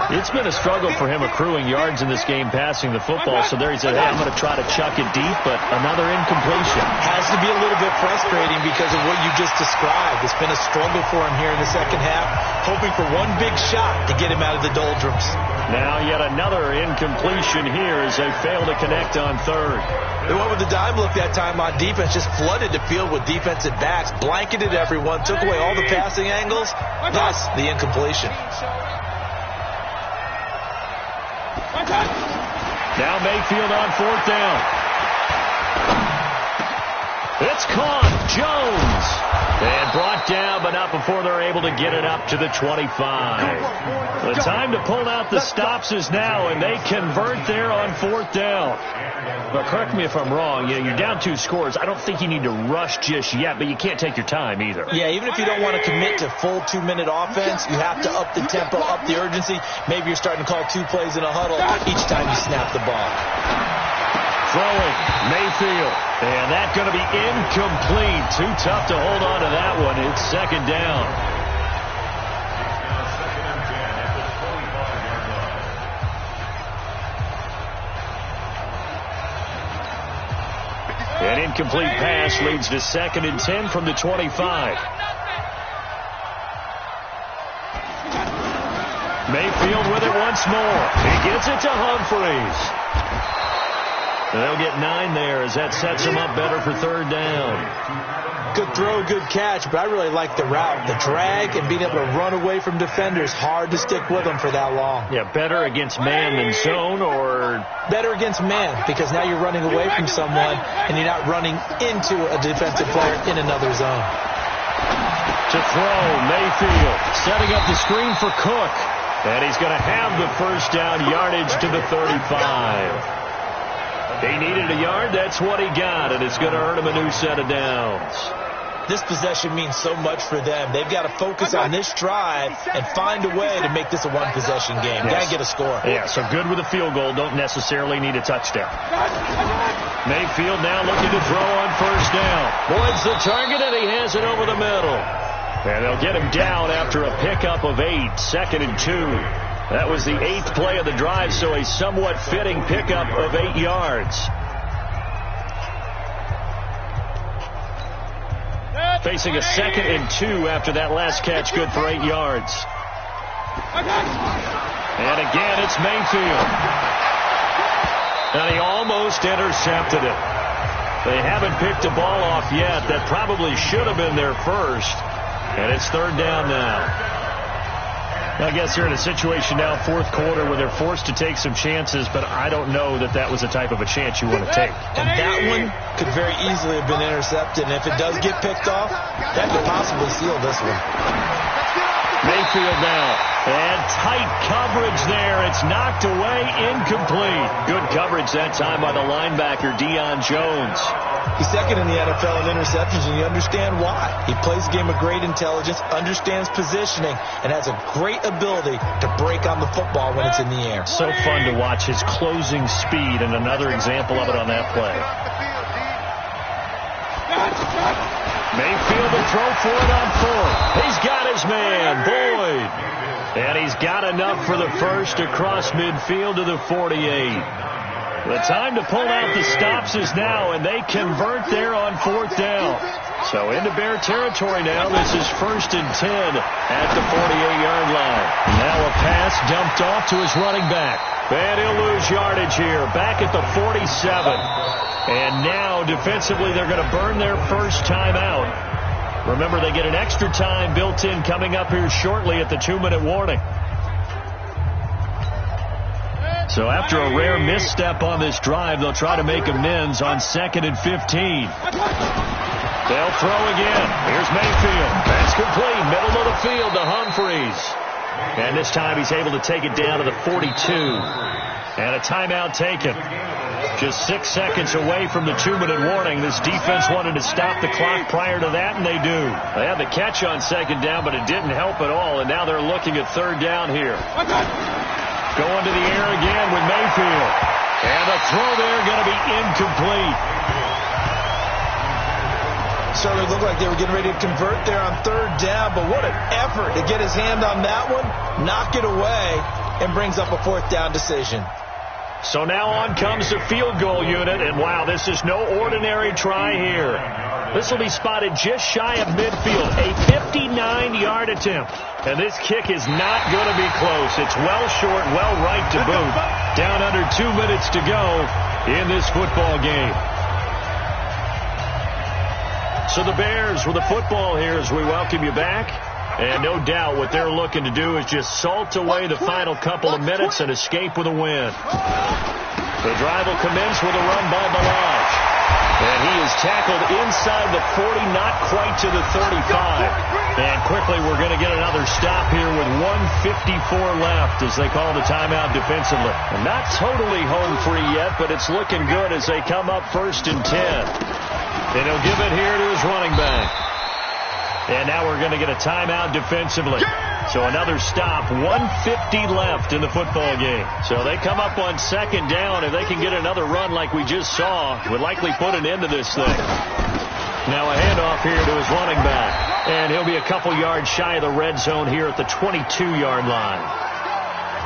It's been a struggle for him accruing yards in this game passing the football, so there he said, hey, I'm going to try to chuck it deep, but another incompletion. Has to be a little bit frustrating because of what you just described. It's been a struggle for him here in the second half, hoping for one big shot to get him out of the doldrums. Now yet another incompletion here as they fail to connect on third. They went with the dime look that time on defense, just flooded the field with defensive backs, blanketed everyone, took away all the passing angles, thus the incompletion. Now Mayfield on fourth down. It's caught. Jones. And brought down, but not before they're able to get it up to the 25. The time to pull out the stops is now, and they convert there on fourth down. But correct me if I'm wrong. You're down 2 scores. I don't think you need to rush just yet, but you can't take your time either. Yeah, even if you don't want to commit to full 2-minute offense, you have to up the tempo, up the urgency. Maybe you're starting to call 2 plays in a huddle each time you snap the ball. Throwing, Mayfield. And that's going to be incomplete. Too tough to hold on to that one. It's second down. An incomplete pass leads to 2nd and 10 from the 25. Mayfield with it once more. He gets it to Humphreys. They'll get 9 there as that sets them up better for third down. Good throw, good catch, but I really like the route. The drag and being able to run away from defenders, hard to stick with them for that long. Yeah, better against man than zone, or? Better against man, because now you're running away from someone and you're not running into a defensive player in another zone. To throw, Mayfield setting up the screen for Cook. And he's going to have the first down yardage to the 35. He needed a yard. That's what he got, and it's going to earn him a new set of downs. This possession means so much for them. They've got to focus on this drive and find a way to make this a one-possession game. Yes. Got to get a score. Yeah, so good with a field goal. Don't necessarily need a touchdown. Mayfield now looking to throw on first down. Boyd's the target, and he has it over the middle. And they'll get him down after a pickup of 8, 2nd and 2. That was the 8th play of the drive, so a somewhat fitting pickup of 8 yards. Facing a 2nd and 2 after that last catch, good for 8 yards. And again, it's Mayfield. And he almost intercepted it. They haven't picked the ball off yet. That probably should have been their first. And it's third down now. I guess you're in a situation now, fourth quarter, where they're forced to take some chances, but I don't know that that was the type of a chance you want to take. And that one could very easily have been intercepted. And if it does get picked off, that could possibly seal this one. Mayfield now. And tight coverage there. It's knocked away, incomplete. Good coverage that time by the linebacker, Deion Jones. He's second in the NFL in interceptions, and you understand why. He plays a game of great intelligence, understands positioning, and has a great ability to break on the football when it's in the air. So fun to watch his closing speed, and another example of it on that play. Mayfield will throw for it on fourth. He's got his man, Boyd. And he's got enough for the first across midfield to the 48. The time to pull out the stops is now, and they convert there on fourth down. So into Bear territory now. This is 1st and 10 at the 48-yard line. Now a pass dumped off to his running back. And he'll lose yardage here, back at the 47. And now defensively they're going to burn their first time out. Remember, they get an extra time built in coming up here shortly at the 2-minute warning. So after a rare misstep on this drive, they'll try to make amends on 2nd and 15. They'll throw again. Here's Mayfield. That's complete. Middle of the field to Humphreys. And this time he's able to take it down to the 42. And a timeout taken. Just 6 seconds away from the 2-minute warning. This defense wanted to stop the clock prior to that, and they do. They had the catch on 2nd down, but it didn't help at all, and now they're looking at 3rd down here. Going to the air again with Mayfield. And the throw there going to be incomplete. Certainly looked like they were getting ready to convert there on 3rd down, but what an effort to get his hand on that one, knock it away, and brings up a 4th down decision. So now on comes the field goal unit, and wow, this is no ordinary try here. This will be spotted just shy of midfield, a 59-yard attempt. And this kick is not going to be close. It's well short, well right to boot. Down under 2 minutes to go in this football game. So the Bears with the football here as we welcome you back. And no doubt what they're looking to do is just salt away the final couple of minutes and escape with a win. The drive will commence with a run by Balaj. And he is tackled inside the 40, not quite to the 35. And quickly we're going to get another stop here with 1:54 left as they call the timeout defensively. And not totally home free yet, but it's looking good as they come up 1st and 10. And he'll give it here to his running back. And now we're going to get a timeout defensively. So another stop, 1:50 left in the football game. So they come up on 2nd down. If they can get another run like we just saw, would likely put an end to this thing. Now a handoff here to his running back. And he'll be a couple yards shy of the red zone here at the 22-yard line.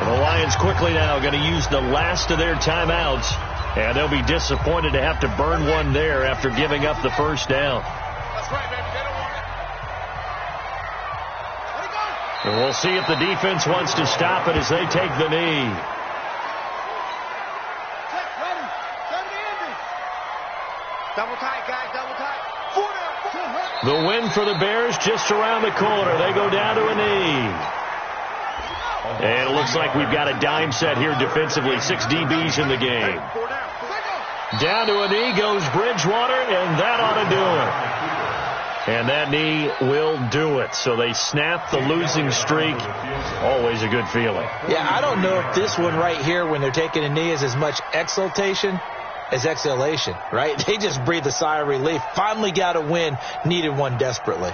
And the Lions quickly now going to use the last of their timeouts. And they'll be disappointed to have to burn one there after giving up the first down. That's right, baby. They don't want it. And we'll see if the defense wants to stop it as they take the knee. Double tight, guys. Double tight. The win for the Bears just around the corner. They go down to a knee. And it looks like we've got a dime set here defensively. 6 DBs in the game. Down to a knee goes Bridgewater, and that ought to do it. And that knee will do it. So they snap the losing streak. Always a good feeling. Yeah, I don't know if this one right here, when they're taking a knee, is as much exultation as exhalation, right? They just breathe a sigh of relief. Finally got a win, needed one desperately.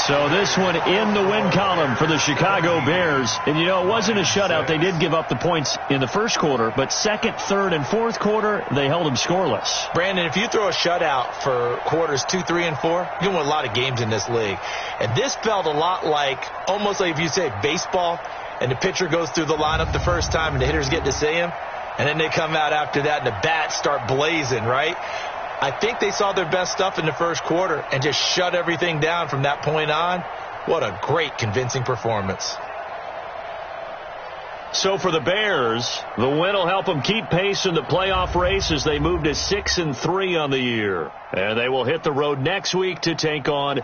So this one in the win column for the Chicago Bears. And, you know, it wasn't a shutout. They did give up the points in the first quarter, but 2nd, 3rd, and 4th quarter, they held them scoreless. Brandon, if you throw a shutout for quarters 2, 3, and 4, you win a lot of games in this league. And this felt a lot like, almost like if you say baseball, and the pitcher goes through the lineup the first time and the hitters get to see him, and then they come out after that and the bats start blazing, right? I think they saw their best stuff in the first quarter and just shut everything down from that point on. What a great, convincing performance. So for the Bears, the win will help them keep pace in the playoff race as they move to 6-3 on the year. And they will hit the road next week to take on